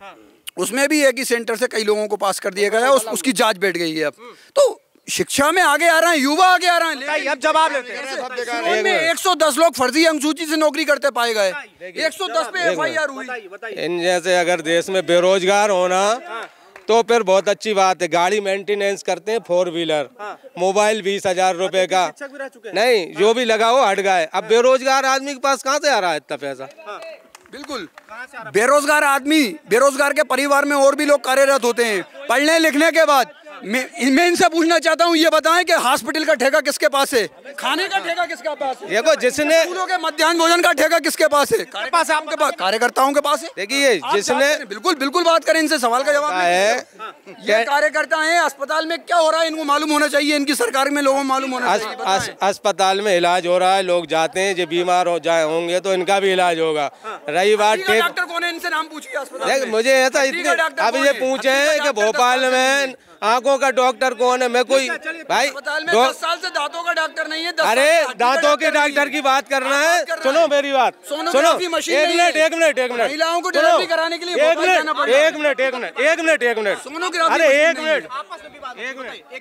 उसमें भी एक ही सेंटर से कई लोगों को पास कर दिया गया, उसकी जांच बैठ गई है। अब तो शिक्षा में आगे आ रहे हैं, युवा आगे आ रहे हैं। अब जवाब लेते हैं। 110 लोग फर्जी अनुसूची से नौकरी करते पाए गए, 110 पे FIR हुई। इन जैसे अगर देश में बेरोजगार होना तो फिर बहुत अच्छी बात है। गाड़ी मेंटेनेंस करते हैं 4 व्हीलर, मोबाइल 20,000 रुपए का, नहीं जो भी लगा हो हट गए। अब बेरोजगार आदमी के पास कहाँ से आ रहा है इतना पैसा? बिल्कुल, बेरोजगार के परिवार में और भी लोग कार्यरत होते हैं। पढ़ने लिखने के बाद मैं इनसे पूछना चाहता हूँ, ये बताएं कि हॉस्पिटल का ठेका किसके पास है, खाने का ठेका किसके पास है, देखो जिसने स्कूलों के मध्याह्न भोजन का ठेका किसके पास है? आपके पास, कार्यकर्ताओं के पास है। देखिए जिसने बिल्कुल बात करें, इनसे सवाल का जवाब है। ये कार्यकर्ता हैं, अस्पताल में क्या हो रहा है इनको मालूम होना चाहिए, इनकी सरकार में लोगों को मालूम होना चाहिए। अस्पताल में इलाज हो रहा है, लोग जाते हैं, जो बीमार हो जाए होंगे तो इनका भी इलाज होगा। रही बात डॉक्टर कौन है, इनसे नाम पूछिए। मुझे ऐसा अब ये पूछे कि भोपाल में आंखों का डॉक्टर कौन है? मैं कोई भाई 10 साल से दांतों का डॉक्टर नहीं है। अरे दांतों के डॉक्टर की बात करना है, सुनो मेरी बात, सुनो एक मिनट महिलाओं को डिलीवरी कराने के लिए एक मिनट अरे एक मिनट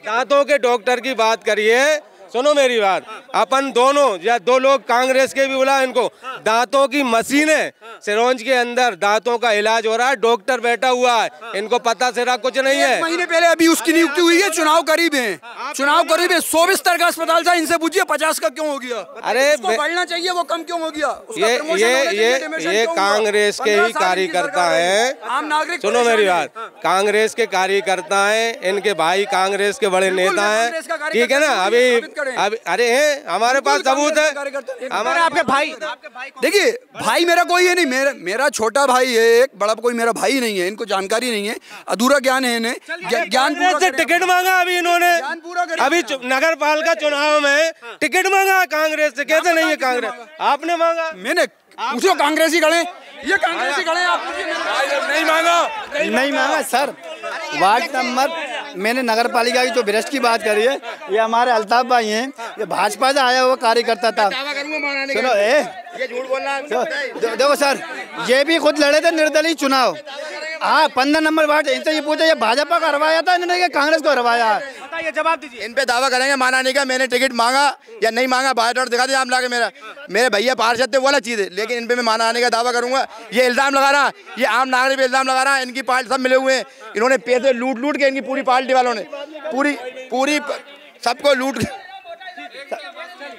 दांतों के डॉक्टर की बात करिए सुनो मेरी बात, अपन दोनों या दो लोग कांग्रेस के भी बुला इनको, दांतों की मशीन है सिरोंज के अंदर, दांतों का इलाज हो रहा है, डॉक्टर बैठा हुआ है, इनको पता सिरा कुछ नहीं है। महीने पहले अभी उसकी नियुक्ति हुई है, चुनाव करीब है, चुनाव करीब है। 100 बिस्तर का अस्पताल था, इनसे पूछिए 50 का क्यों हो गया? अरे बढ़ना चाहिए, वो कम क्यों हो गया? ये कांग्रेस के ही कार्यकर्ता हैं, आम नागरिक। सुनो मेरी बात, कांग्रेस के कार्यकर्ता हैं, इनके भाई कांग्रेस के बड़े नेता हैं, ठीक है ना। अभी अरे हैं, हमारे पास सबूत है, हमारे आपके भाई। देखिए भाई मेरा कोई है नहीं, मेरा छोटा भाई है एक, बड़ा कोई मेरा भाई नहीं है, इनको जानकारी नहीं है, अधूरा ज्ञान है इन्हें। ज्ञान से टिकट मांगा अभी इन्होंने, अभी नगर पालिका चुनाव में टिकट मांगा कांग्रेस से, कैसे नहीं है कांग्रेस? आपने मांगा? मैंने पूछो, कांग्रेस ही खड़े, ये कांग्रेस ही खड़े, आप नहीं मांगा, नहीं मांगा सर। वार्ड नंबर, मैंने नगर पालिका की जो भ्रष्ट की बात करी है, ये हमारे अल्ताफ भाई हैं, ये भाजपा से आया हुआ कार्यकर्ता था। सुनो ये झूठ बोलना। देखो सर, ये भी खुद लड़े थे निर्दलीय चुनाव। हाँ, 15 नंबर वार्ड, इनसे ये पूछा, ये भाजपा को हरवाया था इन्होंने, कांग्रेस को हरवाया? बताइए, जवाब दीजिए। इन पे दावा करेंगे माना नहीं का, मैंने टिकट मांगा या नहीं मांगा, बायोडाटा दिखा दिया आम लाके, मेरे भैया पार्षद थे, वो अलग चीज़ है, लेकिन इन पे मैं माना आने का दावा करूंगा। ये इल्जाम लगा रहा, ये आम नागरिक पे इल्जाम लगा रहा, इनकी पार्टी सब मिले हुए हैं, इन्होंने पैसे लूट के, इनकी पूरी पार्टी वालों ने पूरी सबको लूट,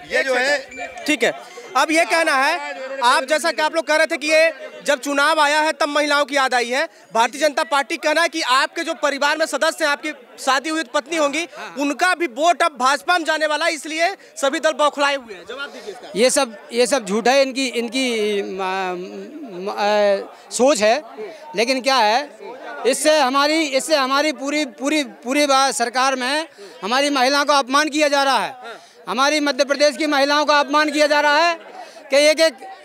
ये जो है। ठीक है, अब ये कहना है, आप जैसा कि आप लोग कह रहे थे कि ये जब चुनाव आया है तब महिलाओं की याद आई है। भारतीय जनता पार्टी कहना है कि आपके जो परिवार में सदस्य हैं, आपकी शादी हुई पत्नी होंगी, उनका भी वोट अब भाजपा में जाने वाला है, इसलिए सभी दल बौखलाए हुए हैं। जवाब दीजिए इसका। ये सब झूठ है, इनकी सोच है। लेकिन क्या है, इससे हमारी पूरी सरकार में हमारी महिलाओं का अपमान किया जा रहा है। हमारी मध्य प्रदेश की महिलाओं का अपमान किया जा रहा है कि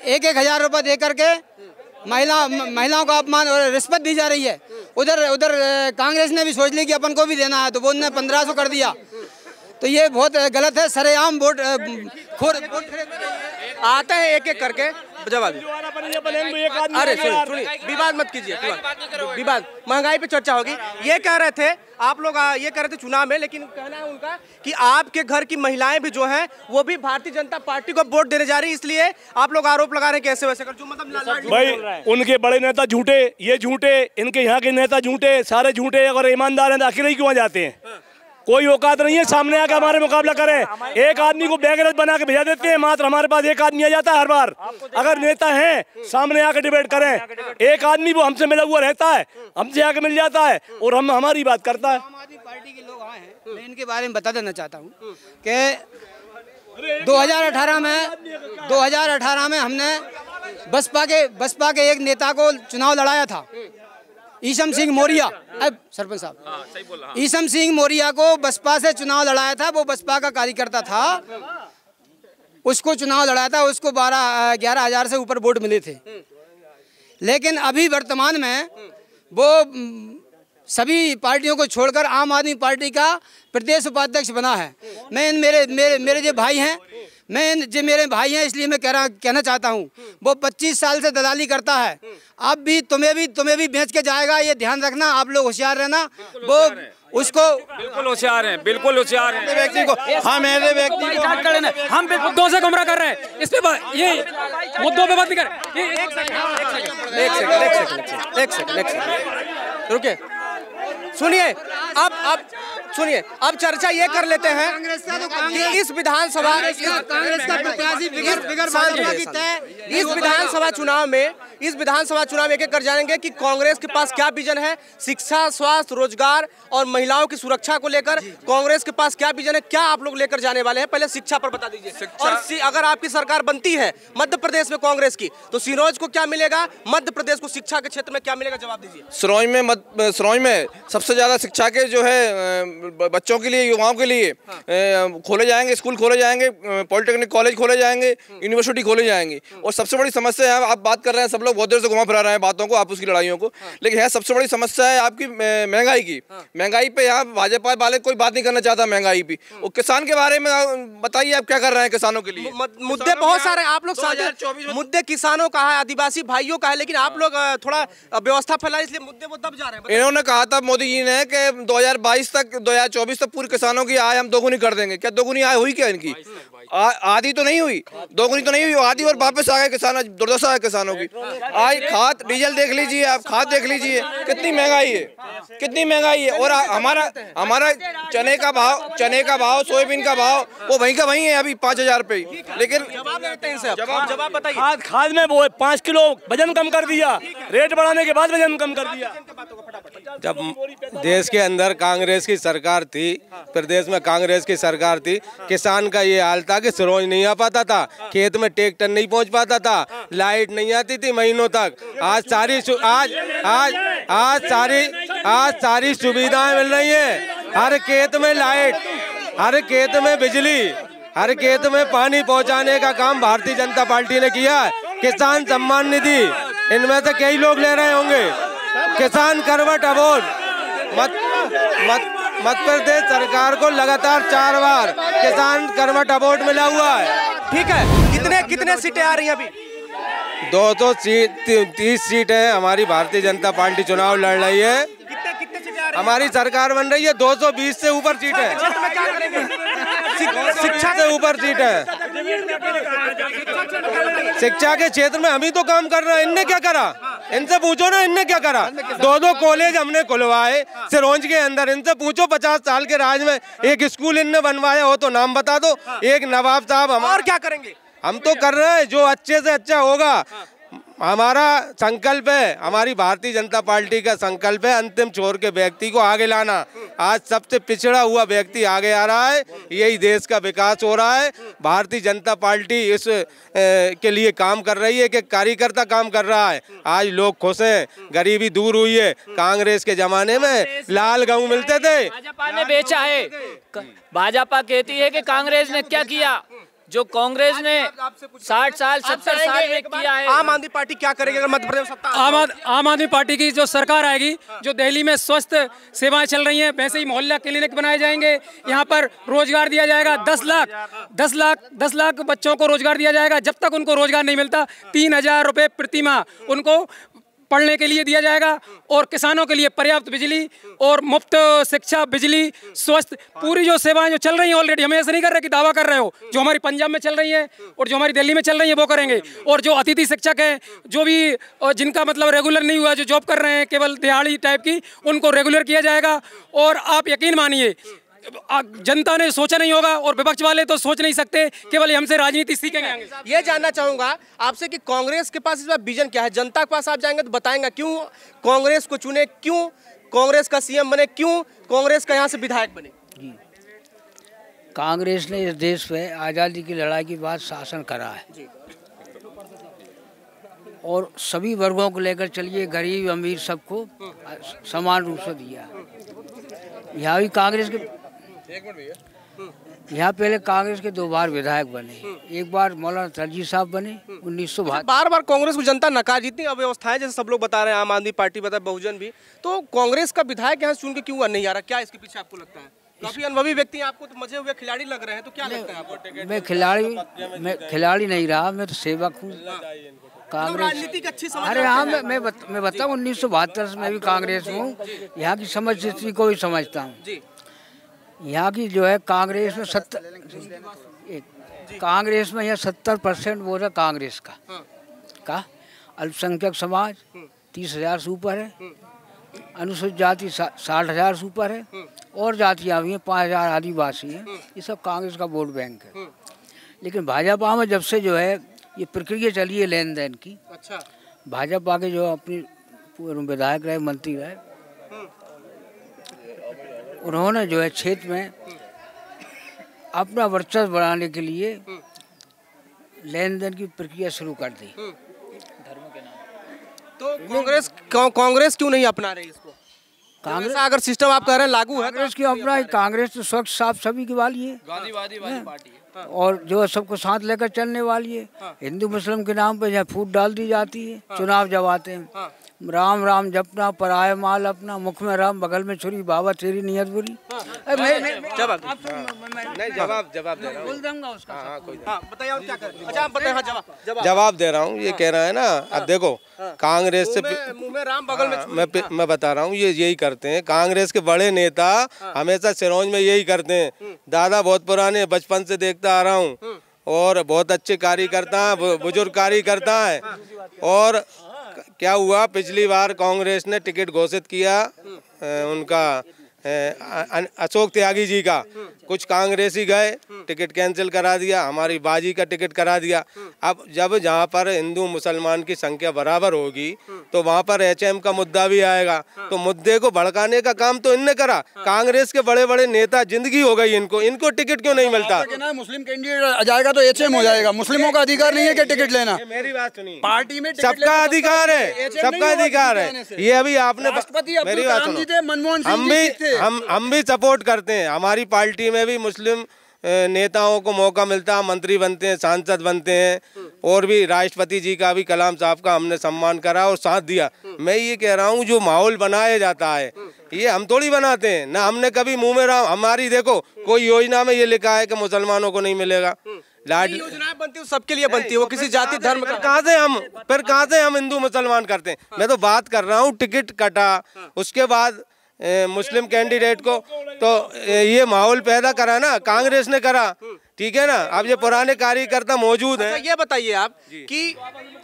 एक हजार रुपये दे करके महिलाओं का अपमान और रिश्वत दी जा रही है। उधर कांग्रेस ने भी सोच ली कि अपन को भी देना है, तो वो उन्होंने 1500 कर दिया। तो ये बहुत गलत है, सरेआम वोट आते हैं एक एक करके जवाब। अरे सुनिए, विवाद मत कीजिए, विवाद, महंगाई पे चर्चा होगी। ये कह रहे थे आप लोग, ये कह रहे थे चुनाव में, लेकिन कहना है उनका कि आपके घर की महिलाएं भी जो हैं वो भी भारतीय जनता पार्टी को वोट देने जा रही है, इसलिए आप लोग आरोप लगा रहे हैं कैसे वैसे कर, जो मतलब भाई उनके बड़े नेता झूठे, ये झूठे, इनके यहाँ के नेता झूठे, सारे झूठे। अगर ईमानदार हैं तो आखिर ही क्यों जाते हैं? कोई औकात नहीं है सामने आकर हमारे मुकाबला करें। एक आदमी को बैगरज बना के भेजा देते हैं, मात्र हमारे पास एक आदमी आ जाता है हर बार। अगर नेता हैं सामने आकर डिबेट करें, एक आदमी वो हमसे मिला हुआ रहता है, हमसे आके मिल जाता है और हम हमारी बात करता है। आम आदमी पार्टी के लोग आए हैं, मैं इनके बारे में बता देना चाहता हूँ कि 2018 में हमने बसपा के एक नेता को चुनाव लड़ाया था, ईशम सिंह मोरिया। अब सरपंच साहब, ईशम सिंह मोरिया को बसपा से चुनाव लड़ाया था, वो बसपा का कार्यकर्ता था, उसको चुनाव लड़ाया था, उसको 11 हजार से ऊपर वोट मिले थे। लेकिन अभी वर्तमान में वो सभी पार्टियों को छोड़कर आम आदमी पार्टी का प्रदेश उपाध्यक्ष बना है। मैं मेरे जो भाई हैं, मेरे भाई हैं, इसलिए मैं कहना चाहता हूँ, वो 25 साल से दलाली करता है। अब भी तुम्हें भी बेच के जाएगा, ये ध्यान रखना, आप लोग होशियार रहना। वो उसको बिल्कुल होशियार हैं, बिल्कुल होशियार हैं। व्यक्ति को हम ऐसे व्यक्ति को हम मुद्दों से गुमराह कर रहे हैं, इस पे ये मुद्दों पे बात नहीं कर। एक सेकंड रुके, सुनिए, अब सुनिए, अब चर्चा ये कर लेते हैं कि इस विधानसभा चुनाव में एक एक कर जानेंगे कि कांग्रेस के पास क्या विजन है शिक्षा, स्वास्थ्य, रोजगार और महिलाओं की सुरक्षा को लेकर। कांग्रेस के पास क्या विजन है, क्या आप लोग लेकर जाने वाले हैं? पहले शिक्षा पर बता दीजिए। और अगर आपकी सरकार बनती है मध्य प्रदेश में कांग्रेस की, तो सिरोंज को क्या मिलेगा, मध्य प्रदेश को शिक्षा के क्षेत्र में क्या मिलेगा? जवाब दीजिए। सिरोंज में सबसे ज्यादा शिक्षा के जो है बच्चों के लिए, युवाओं के लिए खोले जाएंगे, स्कूल खोले जाएंगे, पॉलिटेक्निक कॉलेज खोले जाएंगे, यूनिवर्सिटी खोले जाएंगे। और सबसे बड़ी समस्या है, आप बात कर रहे हैं, सब लोग बहुत देर से घुमा फिरा रहे हैं बातों को, आपस की लड़ाइयों को, लेकिन है सबसे बड़ी समस्या है आपकी महंगाई की। महंगाई पे यहाँ भाजपा वाले कोई बात नहीं करना चाहता महंगाई पे। और किसान के बारे में बताइए, आप क्या कर रहे हैं किसानों के लिए? मुद्दे बहुत सारे आप लोग, मुद्दे किसानों का है, आदिवासी भाइयों का है, लेकिन आप लोग थोड़ा व्यवस्था फैला, इसलिए मुद्दे वो दब जा रहे हैं। इन्होंने कहा था मोदी यकीन है कि 2022 तक 2024 तक पूरे किसानों की आय हम दोगुनी कर देंगे। क्या दोगुनी आय हुई क्या इनकी? आधी तो नहीं हुई, दोगुनी तो नहीं हुई, आधी और वापस आ गए किसान। दुर्दशा है किसानों की। आज खाद डीजल देख लीजिए आप, खाद देख लीजिए कितनी महंगाई है, कितनी महंगाई है। और हमारा चने का भाव सोयाबीन का भाव वो वहीं का वहीं है अभी 5000 रुपये। लेकिन जवाब बताइए। खाद में वो 5 किलो वजन कम कर दिया, रेट बढ़ाने के बाद वजन कम कर दिया। जब देश के अंदर कांग्रेस की सरकार थी, प्रदेश में कांग्रेस की सरकार थी, किसान का ये हाल था कि सिरोंज नहीं आ पाता था, खेत में ट्रैक्टर नहीं पहुंच पाता था, लाइट नहीं आती थी महीनों तक। आज सारी सुविधाएं मिल रही हैं। हर खेत में लाइट, हर खेत में बिजली, हर खेत में पानी पहुंचाने का काम भारतीय जनता पार्टी ने किया है। किसान सम्मान निधि इनमें से कई लोग ले रहे होंगे। किसान करवट अबोध मध्य प्रदेश सरकार को लगातार 4 बार किसान करवट अवार्ड मिला हुआ है। ठीक है, कितने सीटें आ रही हैं अभी? 230 सीटें हमारी भारतीय जनता पार्टी चुनाव लड़ रही है। हमारी सरकार बन रही है, 220 से ऊपर सीट है। शिक्षा से ऊपर सीट है। शिक्षा के क्षेत्र में हम ही तो काम कर रहे हैं, इनने क्या करा? इनसे पूछो ना, इनने क्या करा? 2 कॉलेज हमने खुलवाए सिरोंज के अंदर। इनसे पूछो 50 साल के राज में एक स्कूल इनने बनवाया हो तो नाम बता दो। एक नवाब साहब हम और क्या करेंगे? हम तो कर रहे हैं जो अच्छे से अच्छा होगा। हमारा संकल्प है, हमारी भारतीय जनता पार्टी का संकल्प है अंतिम छोर के व्यक्ति को आगे लाना। आज सबसे पिछड़ा हुआ व्यक्ति आगे आ रहा है, यही देश का विकास हो रहा है। भारतीय जनता पार्टी इस के लिए काम कर रही है कि कार्यकर्ता काम कर रहा है। आज लोग खुश हैं, गरीबी दूर हुई है। कांग्रेस के जमाने में लाल गेहूं मिलते थे, भाजपा ने बेचा है। भाजपा कहती है कि कांग्रेस ने क्या किया, जो कांग्रेस ने 60 साल 70 साल में किया है। आम आदमी पार्टी क्या करेगी अगर मध्य प्रदेश सत्ता? आम आदमी पार्टी की जो सरकार आएगी, जो दिल्ली में स्वस्थ सेवाएं चल रही हैं वैसे ही मोहल्ला क्लिनिक बनाए जाएंगे। यहाँ पर रोजगार दिया जाएगा। 10 लाख बच्चों को रोजगार दिया जाएगा। जब तक उनको रोजगार नहीं मिलता 3000 रुपये प्रति माह उनको पढ़ने के लिए दिया जाएगा। और किसानों के लिए पर्याप्त बिजली और मुफ्त शिक्षा, बिजली, स्वास्थ्य, पूरी जो सेवाएं जो चल रही हैं ऑलरेडी। हम ऐसा नहीं कर रहे कि दावा कर रहे हो, जो हमारी पंजाब में चल रही है और जो हमारी दिल्ली में चल रही है वो करेंगे। और जो अतिथि शिक्षक हैं, जो भी जिनका मतलब रेगुलर नहीं हुआ, जो जॉब कर रहे हैं केवल दिहाड़ी टाइप की, उनको रेगुलर किया जाएगा। और आप यकीन मानिए जनता ने सोचा नहीं होगा और विपक्ष वाले तो सोच नहीं सकते, केवल हमसे राजनीति सीखेंगे। ये जानना चाहूंगा आपसे कि कांग्रेस के पास इस बार विजन क्या है? जनता के पास आप जाएंगे तो बताएंगे क्यों कांग्रेस को चुने, क्यों कांग्रेस का सीएम बने, क्यों कांग्रेस का यहाँ से विधायक बने? कांग्रेस ने इस देश पे आज़ादी की लड़ाई के बाद शासन करा है और सभी वर्गों को लेकर चलिए, गरीब अमीर सबको समान रूप से दिया। यहाँ भी कांग्रेस के यहाँ पहले कांग्रेस के 2 बार विधायक बने। एक बार मौलाना तरजी साहब बने 1972। बार कांग्रेस को जनता नकार, जितनी अव्यवस्थाएं जैसे सब लोग बता रहे हैं, आम आदमी पार्टी बता, बहुजन भी, तो कांग्रेस का विधायक यहाँ चुन के क्यों नहीं आ रहा? क्या इसके पीछे आपको लगता है? काफी अनुभवी व्यक्ति हैं, आपको तो मजे हुए खिलाड़ी लग रहे हैं, तो क्या लगता है आपको? मैं खिलाड़ी नहीं रहा, मैं तो सेवक हूँ कांग्रेस। राजनीति की अच्छी समझ। अरे हाँ, मैं बताऊँ 1972 से मैं भी कांग्रेस हूँ। यहाँ की समझ स्थिति को भी समझता हूँ। यहाँ की जो है कांग्रेस में 70% वोट है कांग्रेस का। अल्पसंख्यक समाज 30,000 से ऊपर है, अनुसूचित जाति 60,000 से ऊपर है, और जातियाँ भी हैं 5,000 आदिवासी हैं। ये सब कांग्रेस का वोट बैंक है। लेकिन भाजपा में जब से जो है ये प्रक्रिया चली है लेन देन की, अच्छा, भाजपा के जो अपनी विधायक रहे, मंत्री रहे, उन्होंने जो है क्षेत्र में अपना वर्चस्व बढ़ाने के लिए लेन देन की प्रक्रिया शुरू कर दी। तो कांग्रेस क्यों नहीं अपना रही इसको? कांग्रेस अगर सिस्टम आप कह रहे हैं लागू है, कांग्रेस क्यों अपना? कांग्रेस तो स्वच्छ साफ सभी की वाली है, गांधीवादी वाली पार्टी है। और जो है सबको साथ लेकर चलने वाली है। हिंदू मुस्लिम के नाम पे यहाँ फूट डाल दी जाती है चुनाव जब आते हैं। राम राम जपना पराए माल अपना, मुख में राम बगल में छुरी, बाबा तेरी नियत बुरी। जवाब दे रहा हूँ, बोल दूंगा उसका। बताइए और क्या करें। अच्छा आप बताइए। हाँ, जवाब दे रहा हूँ। ये कह रहा है ना, अब देखो कांग्रेस से मुंह में राम बगल में मैं बता रहा हूँ, ये यही करते हैं कांग्रेस के बड़े नेता, हमेशा सिरोंज में यही करते हैं। दादा बहुत पुराने, बचपन से देखता आ रहा हूँ और बहुत अच्छे कार्यकर्ता है, बुजुर्ग कार्यकर्ता है। और क्या हुआ, पिछली बार कांग्रेस ने टिकट घोषित किया उनका अशोक त्यागी जी का, कुछ कांग्रेसी गए, टिकट कैंसिल करा दिया, हमारी बाजी का टिकट करा दिया। अब जब जहाँ पर हिंदू मुसलमान की संख्या बराबर होगी तो वहाँ पर HM का मुद्दा भी आएगा। तो मुद्दे को भड़काने का काम तो इनने करा। कांग्रेस के बड़े बड़े नेता, जिंदगी हो गई इनको टिकट क्यों नहीं मिलता? मुस्लिम कैंडिडेट आ जाएगा तो HM हो जाएगा। मुस्लिमों का अधिकार नहीं है कि टिकट लेना। मेरी बात सुनिए, पार्टी में सबका अधिकार है, सबका अधिकार है। ये अभी आपने मेरी बात सुनो, हम भी सपोर्ट करते हैं। हमारी पार्टी में भी मुस्लिम नेताओं को मौका मिलता है, मंत्री बनते हैं, सांसद बनते हैं। और भी राष्ट्रपति जी का भी, कलाम साहब का हमने सम्मान करा और साथ दिया। मैं ये कह रहा हूँ जो माहौल बनाया जाता है ये हम थोड़ी बनाते हैं ना। हमने कभी मुंह में राम, हमारी देखो कोई योजना में ये लिखा है कि मुसलमानों को नहीं मिलेगा। योजनाएं बनती है सबके लिए बनती है, वो किसी जाति धर्म का कहाँ से हम हिंदू मुसलमान करते हैं। मैं तो बात कर रहा हूँ टिकट कटा, उसके बाद मुस्लिम कैंडिडेट को, तो ये माहौल पैदा करा ना कांग्रेस ने करा, ठीक है ना। अब ये पुराने कार्यकर्ता मौजूद हैं। ये बताइए आप कि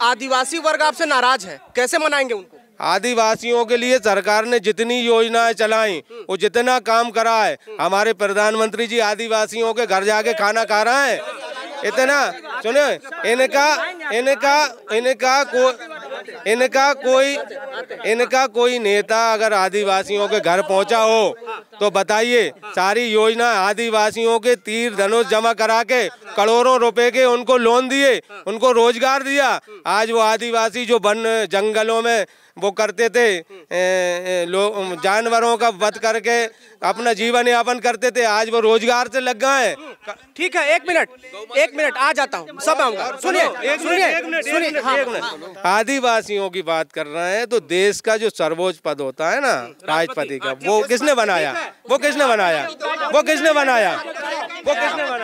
आदिवासी वर्ग आपसे नाराज है, कैसे मनाएंगे उनको? आदिवासियों के लिए सरकार ने जितनी योजनाएं चलाई, वो जितना काम करा है, हमारे प्रधानमंत्री जी आदिवासियों के घर जाके खाना खा रहे हैं। इतना सुनो, इनका कोई नेता अगर आदिवासियों के घर पहुंचा हो तो बताइए। सारी योजना आदिवासियों के तीर धनुष जमा करा के करोड़ों रुपए के उनको लोन दिए, उनको रोजगार दिया। आज वो आदिवासी जो वन जंगलों में वो करते थे, जानवरों का वध करके अपना जीवन यापन करते थे, आज वो रोजगार से लग गए हैं। ठीक है, एक मिनट आ जाता हूँ, सब आऊंगा। सुनिए, आदिवासियों की बात कर रहे हैं तो देश का जो सर्वोच्च पद होता है ना राष्ट्रपति का, वो किसने बनाया?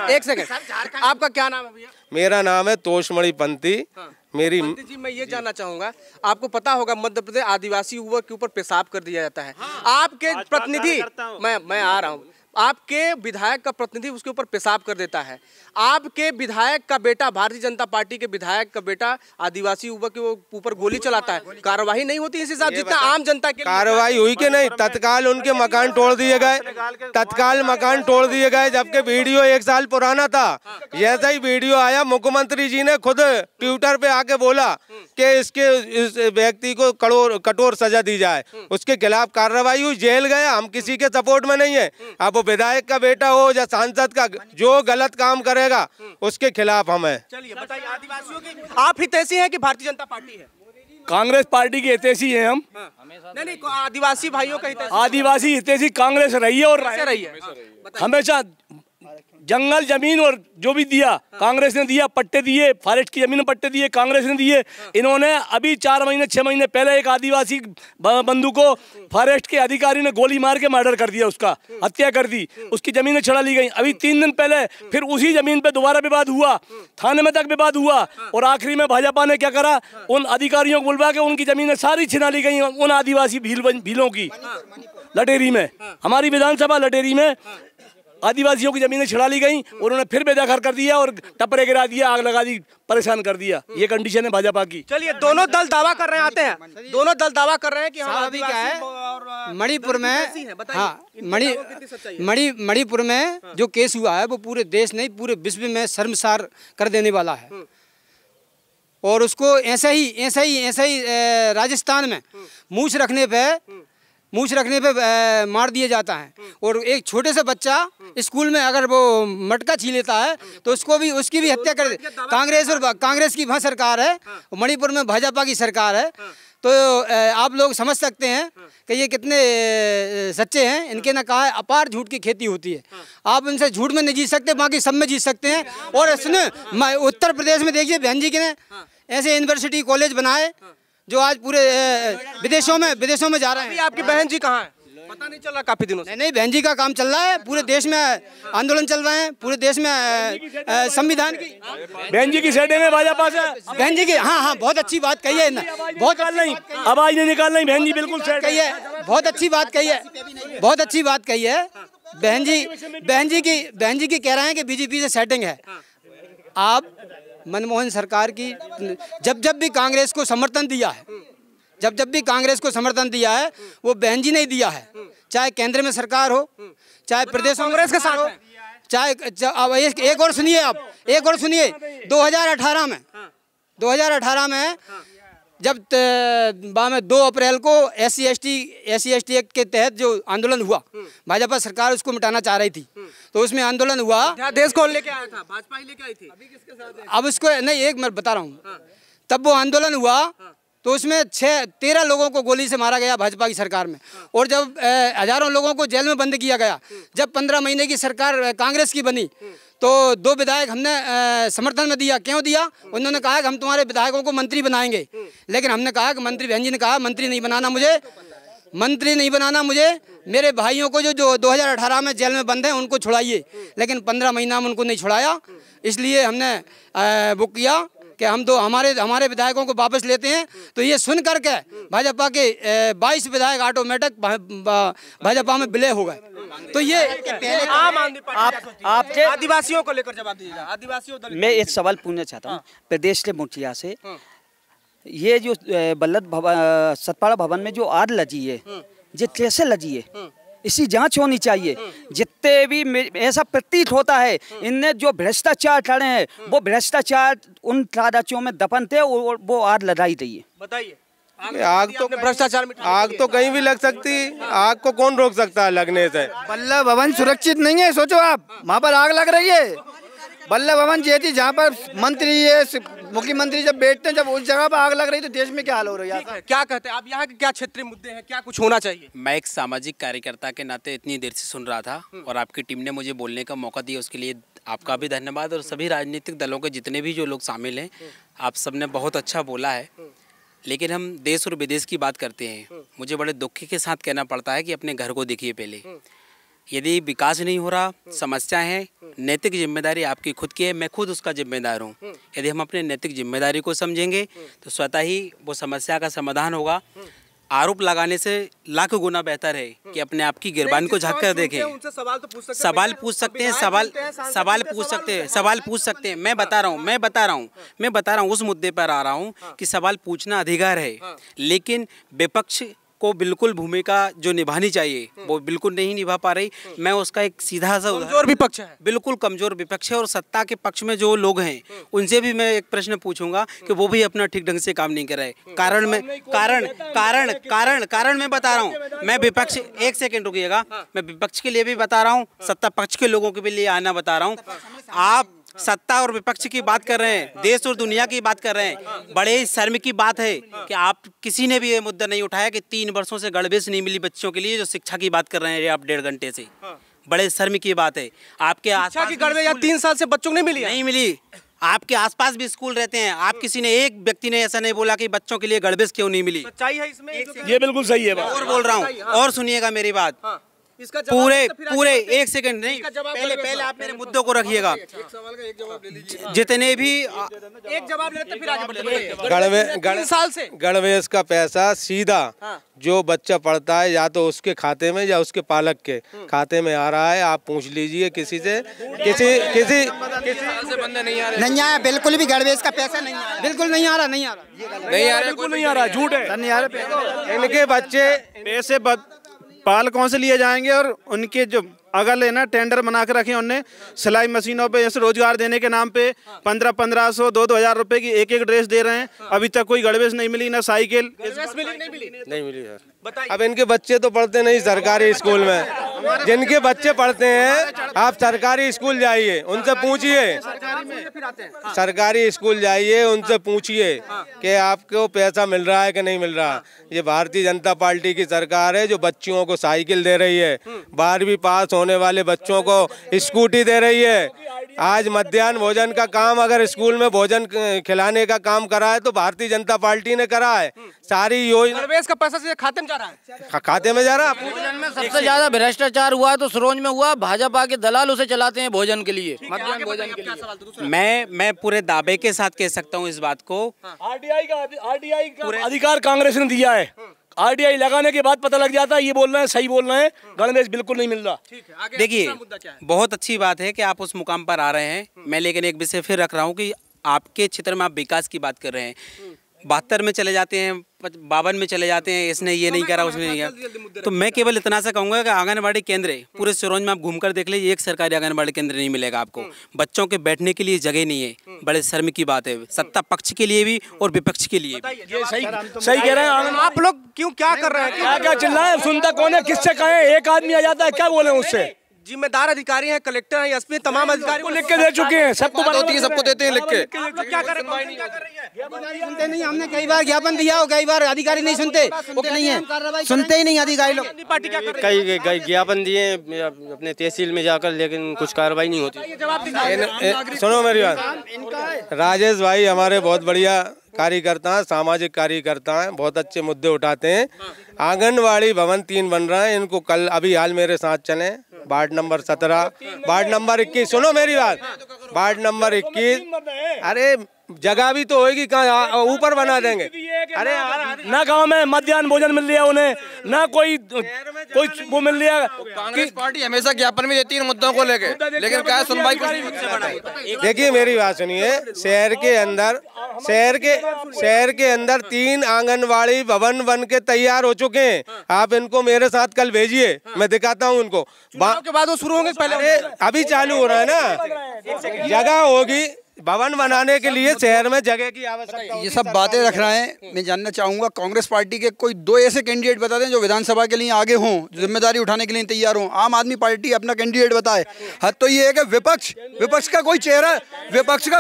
एक सेकंड, आपका क्या नाम है भैया? मेरा नाम है तोषमणि पंथी। मेरी जी, मैं ये जानना चाहूंगा, आपको पता होगा मध्य प्रदेश आदिवासी युवक के ऊपर पेशाब कर दिया जाता है। आपके प्रतिनिधि, मैं आ रहा हूँ, आपके विधायक का प्रतिनिधि उसके ऊपर पेशाब कर देता है। आपके विधायक का बेटा, भारतीय जनता पार्टी के विधायक का बेटा आदिवासी युवक के ऊपर गोली चलाता है, कार्रवाई नहीं होती इस हिसाब जितना आम जनता के? कार्रवाई हुई कि नहीं? तत्काल उनके मकान तोड़ दिए गए, जबकि वीडियो 1 साल पुराना था। जैसा ही वीडियो आया, मुख्यमंत्री जी ने खुद ट्विटर पे आके बोला कि इस व्यक्ति को कठोर सजा दी जाए। उसके खिलाफ कार्रवाई हुई, जेल गया। हम किसी के सपोर्ट में नहीं है। अब वो विधायक का बेटा हो या सांसद का, जो गलत काम करेगा उसके खिलाफ हम हैं। चलिए बताइए, आदिवासियों की आप हितैषी हैं कि भारतीय जनता पार्टी है? कांग्रेस पार्टी के हितैषी हैं हम। नहीं, आदिवासी भाइयों का हितैषी? आदिवासी हितैषी कांग्रेस रही है और रही है हमेशा। जंगल जमीन और जो भी दिया कांग्रेस ने दिया, पट्टे दिए, फॉरेस्ट की जमीन पट्टे दिए कांग्रेस ने दिए। इन्होंने अभी 4 महीने 6 महीने पहले एक आदिवासी बंधु को फॉरेस्ट के अधिकारी ने गोली मार के मर्डर कर दिया, उसका हत्या कर दी, उसकी जमीनें छड़ा ली गई। अभी 3 दिन पहले फिर उसी जमीन पे दोबारा विवाद हुआ, थाने में तक विवाद हुआ। और आखिरी में भाजपा ने क्या करा, उन अधिकारियों को बुलवा के उन्की जमीनें सारी छिना ली गई उन आदिवासी भीलों की। लटेरी में, हमारी विधानसभा लटेरी में आदिवासियों की जमीनें छिड़ा ली गई, उन्होंने फिर बेदखल कर दिया और टपरे गिरा दिया, आग लगा दी, परेशान कर दिया। ये कंडीशन है भाजपा की। चलिए, दोनों दल दावा कर रहे हैं, आते हैं दोनों दल दावा कर रहे हैं कि हम अभी क्या है मणिपुर में, हाँ मणिपुर में जो केस हुआ है वो पूरे देश नहीं पूरे विश्व में शर्मसार कर देने वाला है। और उसको ऐसा ही राजस्थान में मूछ रखने पे मार दिया जाता है। और एक छोटे से बच्चा स्कूल में अगर वो मटका छीन लेता है तो उसकी भी हत्या कर दे। कांग्रेस की वहाँ सरकार है, मणिपुर में भाजपा की सरकार है। तो आप लोग समझ सकते हैं कि ये कितने सच्चे हैं। इनके ना कहा अपार झूठ की खेती होती है। आप उनसे झूठ में नहीं जीत सकते, बाकी सब में जीत सकते हैं। और इसने उत्तर प्रदेश में देखिए बहन जी के ने ऐसे यूनिवर्सिटी कॉलेज बनाए जो आज पूरे विदेशों में जा रहे हैं। आपकी बहन जी कहाँ है? पता नहीं चल रहा काफी दिनों से। नहीं, बहन जी का काम चल रहा है, पूरे देश में आंदोलन चल रहे हैं, पूरे देश में संविधान की बहन जी की सेटिंग है भाजपा से। बहन जी की हाँ बहुत अच्छी बात कही है, बहुत नहीं आवाज नहीं निकाल रही बहन जी, बिल्कुल सेट कही है, बहुत अच्छी बात कही है, बहुत अच्छी बात कही है। बहन जी की कह रहे हैं कि बीजेपी से सेटिंग है। आप मनमोहन सरकार की जब भी कांग्रेस को समर्थन दिया है, जब भी कांग्रेस को समर्थन दिया है वो बहन जी ने दिया है, चाहे केंद्र में सरकार हो, चाहे प्रदेश कांग्रेस के साथ हो, चाहे एक और सुनिए आप, एक और सुनिए। 2018 में जब 2 अप्रैल को SC/ST एक्ट के तहत जो आंदोलन हुआ, भाजपा सरकार उसको मिटाना चाह रही थी, तो उसमें आंदोलन हुआ। देश कौन लेके आया था? भाजपा ही लेके आई थी। अभी किसके साथ है? अब उसको नहीं, एक मैं बता रहा हूँ। तब वो आंदोलन हुआ तो उसमें 13 लोगों को गोली से मारा गया भाजपा की सरकार में, और जब हजारों लोगों को जेल में बंद किया गया। जब 15 महीने की सरकार कांग्रेस की बनी तो 2 विधायक हमने समर्थन में दिया। क्यों दिया? उन्होंने कहा कि हम तुम्हारे विधायकों को मंत्री बनाएंगे, लेकिन हमने कहा कि मंत्री, बहन जी ने कहा मंत्री नहीं बनाना मुझे, मेरे भाइयों को जो 2018 में जेल में बंद हैं उनको छुड़ाइए। लेकिन 15 महीना में उनको नहीं छुड़ाया, इसलिए हमने वो किया कि हम हमारे विधायकों को वापस लेते हैं। तो ये सुन करके भाजपा के 22 विधायक ऑटोमेटिक भाजपा में विलय हो गए। तो ये आम आदमी आपके आदिवासियों को लेकर जवाब दीजिएगा। आदिवासियों मैं एक सवाल पूछना चाहता हूँ प्रदेश के मुखिया से। ये जो सतपाड़ा भवन में जो आग लगी है, ये कैसे लगी है? इसी जांच होनी चाहिए। जितने भी ऐसा प्रतीत होता है इनने जो भ्रष्टाचार करे हैं वो भ्रष्टाचार उन राज्यों में दफन थे और वो आग लगाई रही है। बताइए। आग तो भ्रष्टाचार आग तो कहीं भी लग सकती, आग को कौन रोक सकता है लगने से? बल्लभ भवन सुरक्षित नहीं है, सोचो आप, वहाँ पर आग लग रही है। बल्लभ भवन ये थी जहाँ पर मंत्री मुख्यमंत्री जब बैठते हैं, जब उस जगह पर आग लग रही है तो देश में क्या हाल हो रही है? क्या कहते हैं आप? यहाँ के क्या क्षेत्रीय मुद्दे हैं, क्या कुछ होना चाहिए? मैं एक सामाजिक कार्यकर्ता के नाते इतनी देर से सुन रहा था और आपकी टीम ने मुझे बोलने का मौका दिया, उसके लिए आपका भी धन्यवाद। और सभी राजनीतिक दलों के जितने भी जो लोग शामिल हैं, आप सबने बहुत अच्छा बोला है। लेकिन हम देश और विदेश की बात करते हैं, मुझे बड़े दुख के साथ कहना पड़ता है कि अपने घर को देखिए पहले। यदि विकास नहीं हो रहा, समस्या है, नैतिक जिम्मेदारी आपकी खुद की है, मैं खुद उसका जिम्मेदार हूँ। यदि हम अपने नैतिक जिम्मेदारी को समझेंगे तो स्वतः ही वो समस्या का समाधान होगा। आरोप लगाने से लाख गुना बेहतर है कि अपने आप की गिरबान को झाँक कर देखें। सवाल पूछ सकते हैं। मैं बता रहा हूँ उस मुद्दे पर आ रहा हूँ कि सवाल पूछना अधिकार है, लेकिन विपक्ष को बिल्कुल भूमिका जो निभानी चाहिए वो बिल्कुल नहीं निभा पा रही। मैं उसका एक सीधा सा कमजोर विपक्ष है, बिल्कुल कमजोर विपक्ष है। और सत्ता के पक्ष में जो लोग हैं उनसे भी मैं एक प्रश्न पूछूंगा कि वो भी अपना ठीक ढंग से काम नहीं कर रहे। कारण मैं बता रहा हूँ। मैं विपक्ष, एक सेकंड रुकिएगा, मैं विपक्ष के लिए भी बता रहा हूँ, सत्ता पक्ष के लोगों के लिए आना बता रहा हूँ। आप सत्ता और विपक्ष की बात कर रहे हैं, देश और दुनिया की बात कर रहे हैं। बड़े ही शर्म की बात है कि आप किसी ने भी ये मुद्दा नहीं उठाया कि 3 वर्षों से गणवेश नहीं मिली बच्चों के लिए, जो शिक्षा की बात कर रहे हैं आप 1.5 घंटे से। बड़े शर्म की बात है। आपके आसपास की गणवेश 3 साल से बच्चों को नहीं मिली। आपके आसपास भी स्कूल रहते हैं, आप किसी ने, एक व्यक्ति ने ऐसा नहीं बोला कि बच्चों के लिए गणवेश क्यों नहीं मिली। सच्चाई है इसमें, ये बिल्कुल सही है। और बोल रहा हूँ, और सुनिएगा मेरी बात। पूरे एक सेकंड नहीं, पहले आप मेरे मुद्दों को रखिएगा। जितने भी एक जवाब लेते फिर आगे साल से गणवेश का पैसा सीधा जो बच्चा पढ़ता है, या तो उसके खाते में या उसके पालक के खाते में आ रहा है। आप पूछ लीजिए किसी से, किसी नहीं आया, बिल्कुल भी गणवेश का पैसा नहीं आया, बिल्कुल नहीं आ रहा, बिल्कुल नहीं आ रहा, झूठ है। इनके बच्चे पैसे पालकों से लिए जाएंगे और उनके जो अगर लेना टेंडर बना के रखे उनने सिलाई मशीनों पे जैसे रोजगार देने के नाम पे 1500 2-2 रुपए की एक ड्रेस दे रहे हैं। अभी तक कोई गणवेश नहीं मिली, ना साइकिल नहीं मिली सर। अब इनके बच्चे तो पढ़ते नहीं सरकारी स्कूल में, जिनके बच्चे पढ़ते हैं आप सरकारी स्कूल जाइए, उनसे पूछिए, सरकारी स्कूल जाइए, उनसे पूछिए कि आपको पैसा मिल रहा है कि नहीं मिल रहा। ये भारतीय जनता पार्टी की सरकार है जो बच्चियों को साइकिल दे रही है, 12वीं पास होने वाले बच्चों को स्कूटी दे रही है। आज मध्याह्न भोजन का काम अगर स्कूल में भोजन खिलाने का काम करा है तो भारतीय जनता पार्टी ने करा है। सारी योजना का पैसा सीधे खाते में जा रहा है, खाते में जा रहा है। भोजन में सबसे ज्यादा भ्रष्टाचार हुआ है तो सिरोंज में हुआ। भाजपा के दलाल उसे चलाते हैं भोजन के लिए, मध्याह्न भोजन के लिए। मैं पूरे दावे के साथ कह सकता हूँ इस बात को। आरटीआई का अधिकार कांग्रेस ने दिया है। आरटीआई लगाने के बाद पता लग जाता है ये बोल रहे हैं सही बोल रहे हैं, गणवेश बिल्कुल नहीं मिल रहा। देखिए, बहुत अच्छी बात है कि आप उस मुकाम पर आ रहे हैं। मैं लेकिन एक विषय फिर रख रहा हूँ कि आपके क्षेत्र में आप विकास की बात कर रहे हैं, 72 में चले जाते हैं, 52 में चले जाते हैं, इसने ये नहीं करा उसने नहीं करा। तो मैं केवल इतना सा कहूँगा कि आंगनबाड़ी केंद्र पूरे सिरोंज में आप घूमकर देख लीजिए, एक सरकारी आंगनबाड़ी केंद्र नहीं मिलेगा आपको। बच्चों के बैठने के लिए जगह नहीं है, बड़े शर्म की बात है, सत्ता पक्ष के लिए भी और विपक्ष के लिए भी। ये सही कह रहे हैं। आप लोग क्यों क्या कर रहे हैं, क्या चिल्लाएं, सुनता कौन है, किससे कहें? एक आदमी आ जाता है, क्या बोले उससे? जिम्मेदार अधिकारी हैं, कलेक्टर हैं, एसपी, तमाम अधिकारी को लिख के दे चुके हैं, सबको होती है, सबको देते हैं लिख के। क्या कर रहे हैं? सुनते नहीं, हमने कई बार ज्ञापन दिया हो, कई बार अधिकारी नहीं सुनते, नहीं है, सुनते ही नहीं अधिकारी लोग। कई ज्ञापन दिए अपने तहसील में जाकर, लेकिन कुछ कार्रवाई नहीं होती। सुनो मेरी बात, राजेश भाई हमारे बहुत बढ़िया कार्यकर्ता हैं, सामाजिक कार्यकर्ता हैं, बहुत अच्छे मुद्दे उठाते हैं। आंगनवाड़ी भवन 3 बन रहा है, इनको कल अभी हाल मेरे साथ चलें, वार्ड नंबर 17, वार्ड नंबर 21, सुनो मेरी बात, वार्ड नंबर 21, अरे जगह भी तो होगी, कहाँ ऊपर बना देंगे? अरे ना गांव में मध्याह्न भोजन मिल रहा है उन्हें, ना कोई वो मिल रहा है। कांग्रेस पार्टी हमेशा ज्ञापन भी देती है मुद्दों को लेके, लेकिन क्या सुनवाई? देखिए मेरी बात सुनिए, शहर के अंदर 3 आंगनवाड़ी भवन बन के तैयार हो चुके हैं। आप इनको मेरे साथ कल भेजिए, मैं दिखाता हूँ उनको। के बाद वो शुरू होंगे, पहले अभी चालू हो रहा है ना, जगह होगी भवन बनाने के लिए, शहर में जगह की आवश्यकता। ये सब बातें रख रहे हैं। मैं जानना चाहूंगा कांग्रेस पार्टी के कोई 2 ऐसे कैंडिडेट बता दें जो विधानसभा के लिए आगे हों, जिम्मेदारी उठाने के लिए तैयार हों। आम आदमी पार्टी अपना कैंडिडेट बताए। हद तो ये है कि विपक्ष का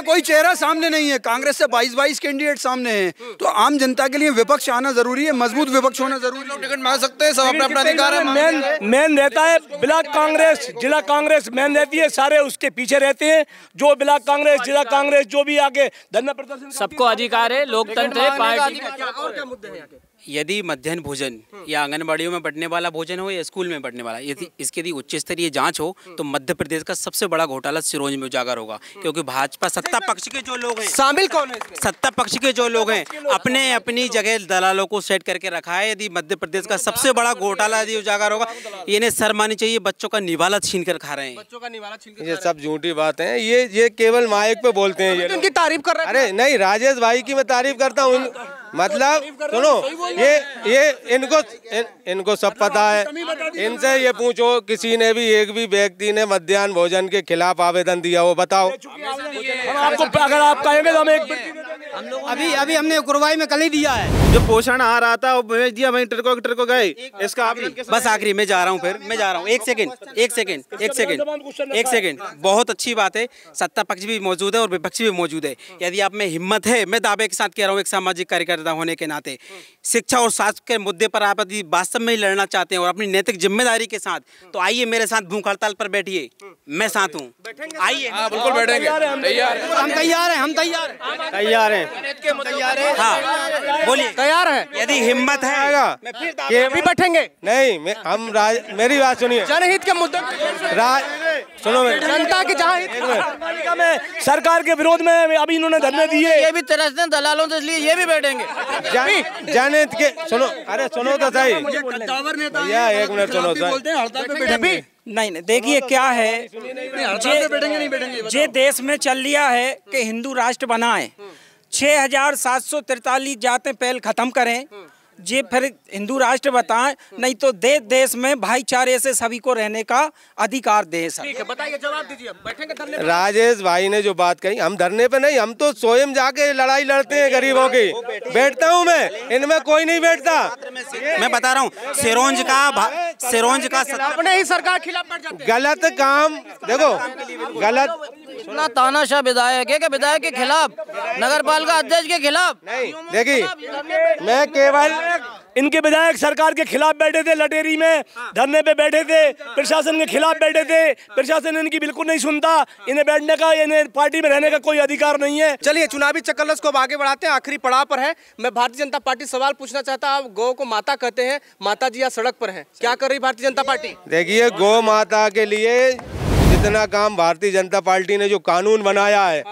कोई चेहरा सामने नहीं है। कांग्रेस से 22 कैंडिडेट सामने हैं, तो आम जनता के लिए विपक्ष आना जरूरी है, मजबूत विपक्ष होना जरूरी है। टिकट मांग सकते हैं, सब अपना अपना अधिकार है। मेन रहता है ब्लॉक कांग्रेस, जिला कांग्रेस मेन रहती है, सारे उसके पीछे रहते हैं। जो ब्लॉक कांग्रेस, जिला कांग्रेस जो भी आगे धरना प्रदर्शन, सबको अधिकार है, लोकतंत्र है, पार्टी। और क्या मुद्दे हैं यहाँ के? यदि मध्याह्न भोजन या आंगनबाड़ियों में बढ़ने वाला भोजन हो या स्कूल में बढ़ने वाला, यदि इसकी यदि उच्च स्तरीय जांच हो तो मध्य प्रदेश का सबसे बड़ा घोटाला सिरोंज में उजागर होगा। क्योंकि भाजपा सत्ता पक्ष के जो लोग हैं, शामिल कौन है? सत्ता पक्ष के जो लोग हैं, अपने अपनी जगह दलालों को सेट करके रखा है। यदि मध्य प्रदेश का सबसे बड़ा घोटाला यदि उजागर होगा, इन्हें शर्म आनी चाहिए। बच्चों का निवाला छीन कर खा रहे हैं। ये सब झूठी बात है, ये केवल माइक पे बोलते हैं। ये इनकी तारीफ कर रहे हैं। अरे नहीं, राजेश भाई की मैं तारीफ करता हूँ, मतलब सुनो, ये इनको सब पता है। इनसे ये पूछो, किसी ने भी एक भी व्यक्ति ने मध्याह्न भोजन के खिलाफ आवेदन दिया हो, बताओ। आपको अगर आप कहेंगे तो हम अभी हमने कुरवाई में कल ही दिया है। जो पोषण आ रहा था वो भेज दिया, वहीं ट्रको गए। इसका बस आखिरी में जा रहा हूँ, फिर मैं जा रहा हूँ। एक सेकेंड, बहुत अच्छी बात है, सत्ता पक्ष भी मौजूद है और विपक्ष भी मौजूद है। यदि आप में हिम्मत है, मैं दावे के साथ कह रहा हूँ, एक सामाजिक कार्यकर्ता होने के नाते, शिक्षा और स्वास्थ्य के मुद्दे पर आप यदि वास्तव में ही लड़ना चाहते हैं और अपनी नैतिक जिम्मेदारी के साथ, तो आइए मेरे साथ भूख हड़ताल पर बैठिए, मैं साथ हूँ। आइए, बिल्कुल बैठेंगे, हम तैयार हैं। हाँ बोलिए, तैयार है। यदि हिम्मत है भी बैठेंगे। नहीं, मेरी बात सुनिए, जनहित के मुद्दे, सुनो, जनता के जहाँ में सरकार के विरोध में अभी इन्होंने धरने दिए। ये भी तरसते हैं दलालों से, इसलिए ये भी बैठेंगे। जनहित के सुनो, अरे सुनो तो सही भैया, 1 मिनट सुनो सही। नहीं, देखिए क्या है, जे देश में चल लिया है कि हिंदू राष्ट्र बनाए, 6743 जातें पहले खत्म करें, जे फिर हिंदू राष्ट्र बताएं, नहीं तो देश में भाईचारे से सभी को रहने का अधिकार दे। ठीक है, बताइए, जवाब दीजिए। बैठेंगे धरने पे? राजेश भाई ने जो बात कही, हम धरने पे नहीं, हम तो स्वयं जाके लड़ाई लड़ते हैं गरीबों की। बैठता हूँ मैं, इनमें कोई नहीं बैठता। मैं बता रहा हूँ, सिरोंज का सिरोंज का अपने ही सरकार खिलाफ बैठ जाते हैं। गलत काम देखो, गलत सुना तानाशाह विधायक है कि विधायक के खिलाफ, नगर पालिका अध्यक्ष के खिलाफ नहीं। देखिए मैं केवल इनके विधायक सरकार के खिलाफ बैठे थे, लटेरी में धरने पे बैठे थे, प्रशासन के खिलाफ बैठे थे। प्रशासन इनकी बिल्कुल नहीं सुनता, इन्हें बैठने का, इन्हें पार्टी में रहने का कोई अधिकार नहीं है। चलिए चुनावी चक्करलस को अब आगे बढ़ाते हैं, आखिरी पड़ाव पर है। मैं भारतीय जनता पार्टी सवाल पूछना चाहता हूँ, गौ को माता कहते हैं, माता जी आज सड़क पर हैं, क्या कर रही भारतीय जनता पार्टी? देखिए गौ माता के लिए जितना काम भारतीय जनता पार्टी ने जो कानून बनाया है,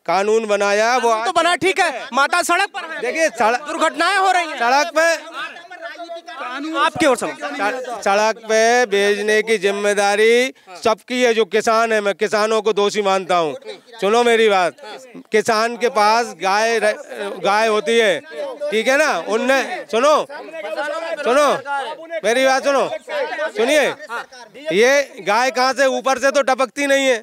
कानून बनाया वो तो बना ठीक है, माता सड़क पर है। देखिए दुर्घटनाएं हो रही हैं सड़क पे, आपकी ओर से सड़क पे भेजने की जिम्मेदारी सबकी है। जो किसान है, मैं किसानों को दोषी मानता हूँ। सुनो मेरी बात, किसान के पास गाय होती है, ठीक है ना, उनने सुनो मेरी बात सुनिए, ये गाय कहाँ से, ऊपर से तो टपकती नहीं है,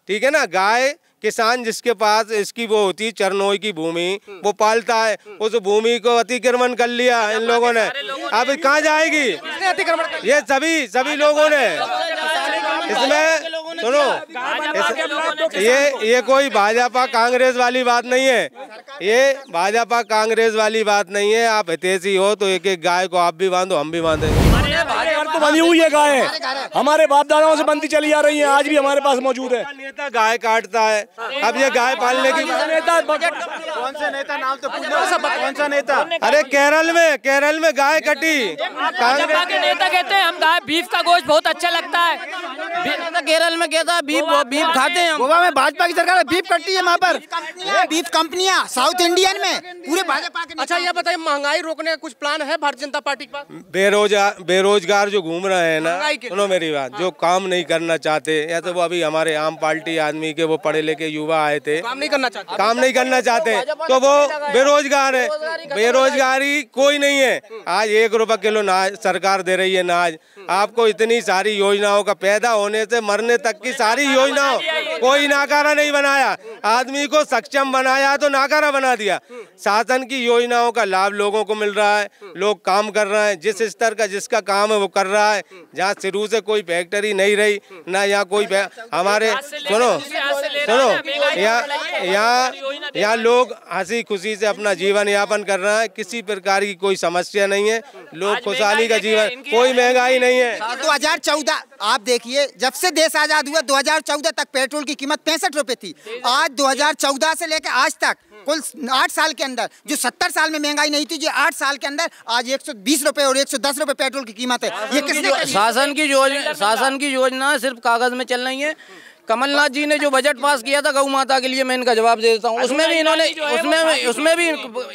ठीक है ना। गाय किसान जिसके पास इसकी वो होती चरनोई की भूमि, वो पालता है, उस भूमि को अतिक्रमण कर लिया इन लोगों ने। अब कहाँ जाएगी ये सभी लोगों ने। इसमें सुनो, ये कोई भाजपा कांग्रेस वाली बात नहीं है, ये भाजपा कांग्रेस वाली बात नहीं है। आप हितैषी हो तो एक एक गाय को आप भी बांधो, हम भी बांधेंगे। तो बनी हुई है गाय, हमारे बाप दादाओं से बनती चली आ रही है, आज भी हमारे पास मौजूद है। नेता गाय काटता है, अब ये गाय पालने की नेता कौन सा नेता, नाम तो कौन सा नेता? अरे केरल में गाय कटी, भाजपा के नेता कहते हैं हम गाय बीफ का गोश्त बहुत अच्छा लगता है। केरल में कहता है बीफ खाते हैं। गोवा में भाजपा की सरकार बीफ कटती है, वहाँ पर बीफ कंपनियां साउथ इंडियन में पूरे भाजपा के। अच्छा ये बताइए, महंगाई रोकने का कुछ प्लान है भारतीय जनता पार्टी के पास? बेरोजगार जो घूम रहे हैं ना, सुनो मेरी बात, जो काम नहीं करना चाहते, या तो वो अभी हमारे आम पार्टी आदमी के वो पढ़े लिखे युवा आए थे, काम नहीं करना चाहते तो वो बेरोजगार है। बेरोजगारी कोई नहीं है। आज 1 रुपए किलो नाज सरकार दे रही है, नाज आपको। इतनी सारी योजनाओं का पैदा होने से मरने तक की सारी योजनाओं, कोई नाकारा नहीं बनाया। आदमी को सक्षम बनाया तो नाकारा बना दिया। शासन की योजनाओं का लाभ लोगों को मिल रहा है, लोग काम कर रहे हैं, जिस स्तर का जिसका काम है वो कर रहा है। जहाँ शुरू से कोई फैक्ट्री नहीं रही ना, यहाँ कोई हमारे सुनो यहाँ लोग हंसी खुशी से अपना जीवन यापन कर रहे हैं, किसी प्रकार की कोई समस्या नहीं है, लोग खुशहाली का जीवन, कोई महंगाई नहीं है। 2014 आप देखिए, जब से देश आजाद हुआ 2014 तक पेट्रोल की कीमत 65 रुपए थी। आज 2014 से लेकर आज तक कुल 8 साल के अंदर, जो 70 साल में महंगाई नहीं थी, जो 8 साल के अंदर आज 120 रुपए और 110 रुपए पेट्रोल की कीमत है। ये किसने? शासन की योजना सिर्फ कागज में चल रही है। कमलनाथ जी ने जो बजट पास किया था गौ माता के लिए, मैं इनका जवाब दे देता हूँ, उसमें भी इन्होंने उसमें भी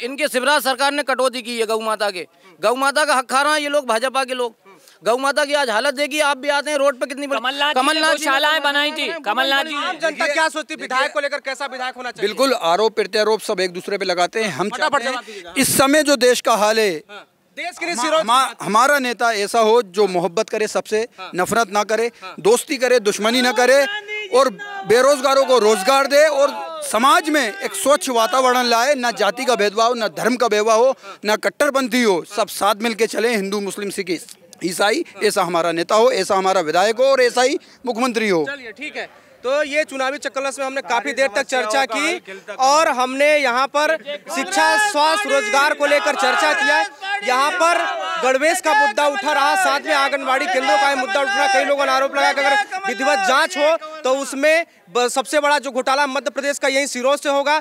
इनके शिवराज सरकार ने कटौती की है गौ माता के। गौ माता का हक खा रहे हैं ये लोग, भाजपा के लोग। गौ माता की आज हालत देखिए, आप भी आते हैं रोड पे कितनी कमलनाथ शालाएं बनाई थी। कमलनाथ जी, आम जनता क्या सोचती, विधायक को लेकर कैसा विधायक होना चाहिए? बिल्कुल आरोप प्रत्यारोप सब एक दूसरे पे लगाते हैं। हम चाहते हैं इस समय जो देश का हाल है, देश के हमारा नेता ऐसा हो जो मोहब्बत करे, सबसे नफरत ना करे, दोस्ती करे, दुश्मनी ना करे, और बेरोजगारों को रोजगार दे, और समाज में एक स्वच्छ वातावरण लाए। ना जाति का भेदभाव, ना धर्म का भेदभाव हो, ना कट्टरपंथी हो, सब साथ मिलके चले, हिंदू मुस्लिम सिख ईसाई। ऐसा हमारा नेता हो, ऐसा हमारा विधायक हो, और ऐसा ही मुख्यमंत्री हो। चलिए ठीक है, तो ये चुनावी चक्करलस में हमने काफी देर तक चर्चा की और हमने यहाँ पर शिक्षा, स्वास्थ्य, रोजगार को लेकर चर्चा किया। यहाँ पर गणवेश का मुद्दा उठा रहा, साथ में आंगनबाड़ी केंद्रों का मुद्दा उठ रहा। कई लोगों ने आरोप लगाया कि अगर विधिवत जांच हो तो उसमें सबसे बड़ा जो घोटाला मध्य प्रदेश का यही सिरोंज से होगा।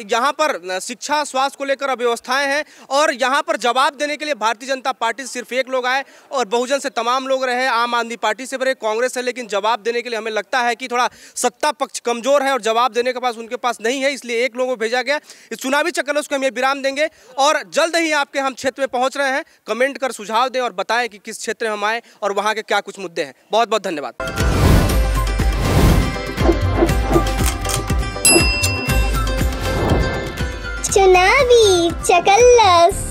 यहाँ पर शिक्षा, स्वास्थ्य को लेकर अव्यवस्थाएं हैं और यहाँ पर जवाब देने के लिए भारतीय जनता पार्टी से सिर्फ एक लोग आए और बहुजन से तमाम लोग रहे, आम आदमी पार्टी से रहे, कांग्रेस से, लेकिन जवाब देने के लिए हमें लगता है कि थोड़ा सत्ता पक्ष कमजोर है और जवाब देने के पास उनके पास नहीं है, इसलिए एक लोगों को भेजा गया। इस चुनावी चक्करलस को हम ये विराम देंगे और जल्द ही आपके हम क्षेत्र में पहुंच रहे हैं। कमेंट कर सुझाव दें और बताएं कि किस क्षेत्र में हम आए और वहां के क्या कुछ मुद्दे हैं। बहुत बहुत धन्यवाद। चुनावी चक्करलस,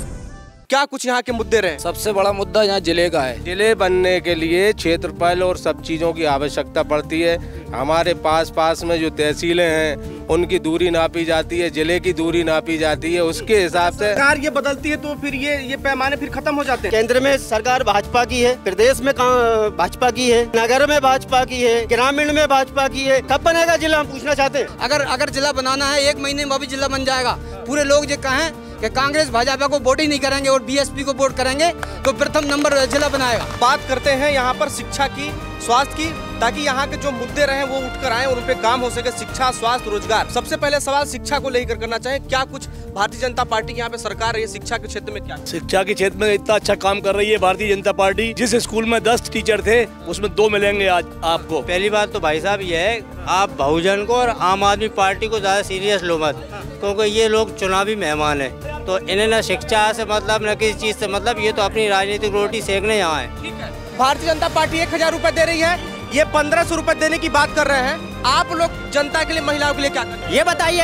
क्या कुछ यहाँ के मुद्दे रहे? सबसे बड़ा मुद्दा यहाँ जिले का है। जिले बनने के लिए क्षेत्रफल और सब चीज़ों की आवश्यकता पड़ती है। हमारे पास में जो तहसीलें हैं उनकी दूरी नापी जाती है, जिले की दूरी नापी जाती है, उसके हिसाब से सरकार ये बदलती है तो फिर ये पैमाने फिर खत्म हो जाते हैं। केंद्र में सरकार भाजपा की है, प्रदेश में भाजपा की है, नगर में भाजपा की है, ग्रामीण में भाजपा की है। कब बनेगा जिला, हम पूछना चाहते हैं। अगर जिला बनाना है 1 महीने में अभी जिला बन जाएगा। पूरे लोग जो कहें कि कांग्रेस भाजपा को वोट ही नहीं करेंगे और बीएसपी को वोट करेंगे तो प्रथम नंबर जिला बनाएगा। बात करते हैं यहाँ पर शिक्षा की, स्वास्थ्य की, ताकि यहाँ के जो मुद्दे रहे वो उठकर आए और उन पे काम हो सके। शिक्षा, स्वास्थ्य, रोजगार। सबसे पहले सवाल शिक्षा को लेकर करना चाहे, क्या कुछ भारतीय जनता पार्टी की यहाँ पे सरकार रही है शिक्षा के क्षेत्र में? क्या शिक्षा के क्षेत्र में इतना अच्छा काम कर रही है भारतीय जनता पार्टी। जिस स्कूल में 10 टीचर थे उसमें 2 मिलेंगे आज आपको। पहली बात तो भाई साहब ये है, आप बहुजन को और आम आदमी पार्टी को ज्यादा सीरियस लो मत, क्योंकि ये लोग चुनावी मेहमान है। तो इन्हें न शिक्षा से मतलब न किसी चीज से मतलब, ये तो अपनी राजनीतिक रोटी सेकने यहाँ है। भारतीय जनता पार्टी 1000 रुपए दे रही है, ये 1500 रुपए देने की बात कर रहे हैं। आप लोग जनता के लिए, महिलाओं के लिए क्या करें? ये बताइए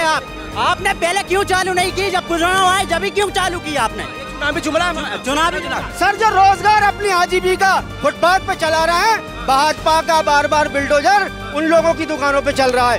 आपने पहले क्यों चालू नहीं की? जब चुनाव आए जब क्यों चालू की आपने? चुनावी सर, जो रोजगार अपनी आजीविका फुटपाथ पे चला रहे हैं, भाजपा का बार बार बिल्डोजर उन लोगों की दुकानों पे चल रहा है।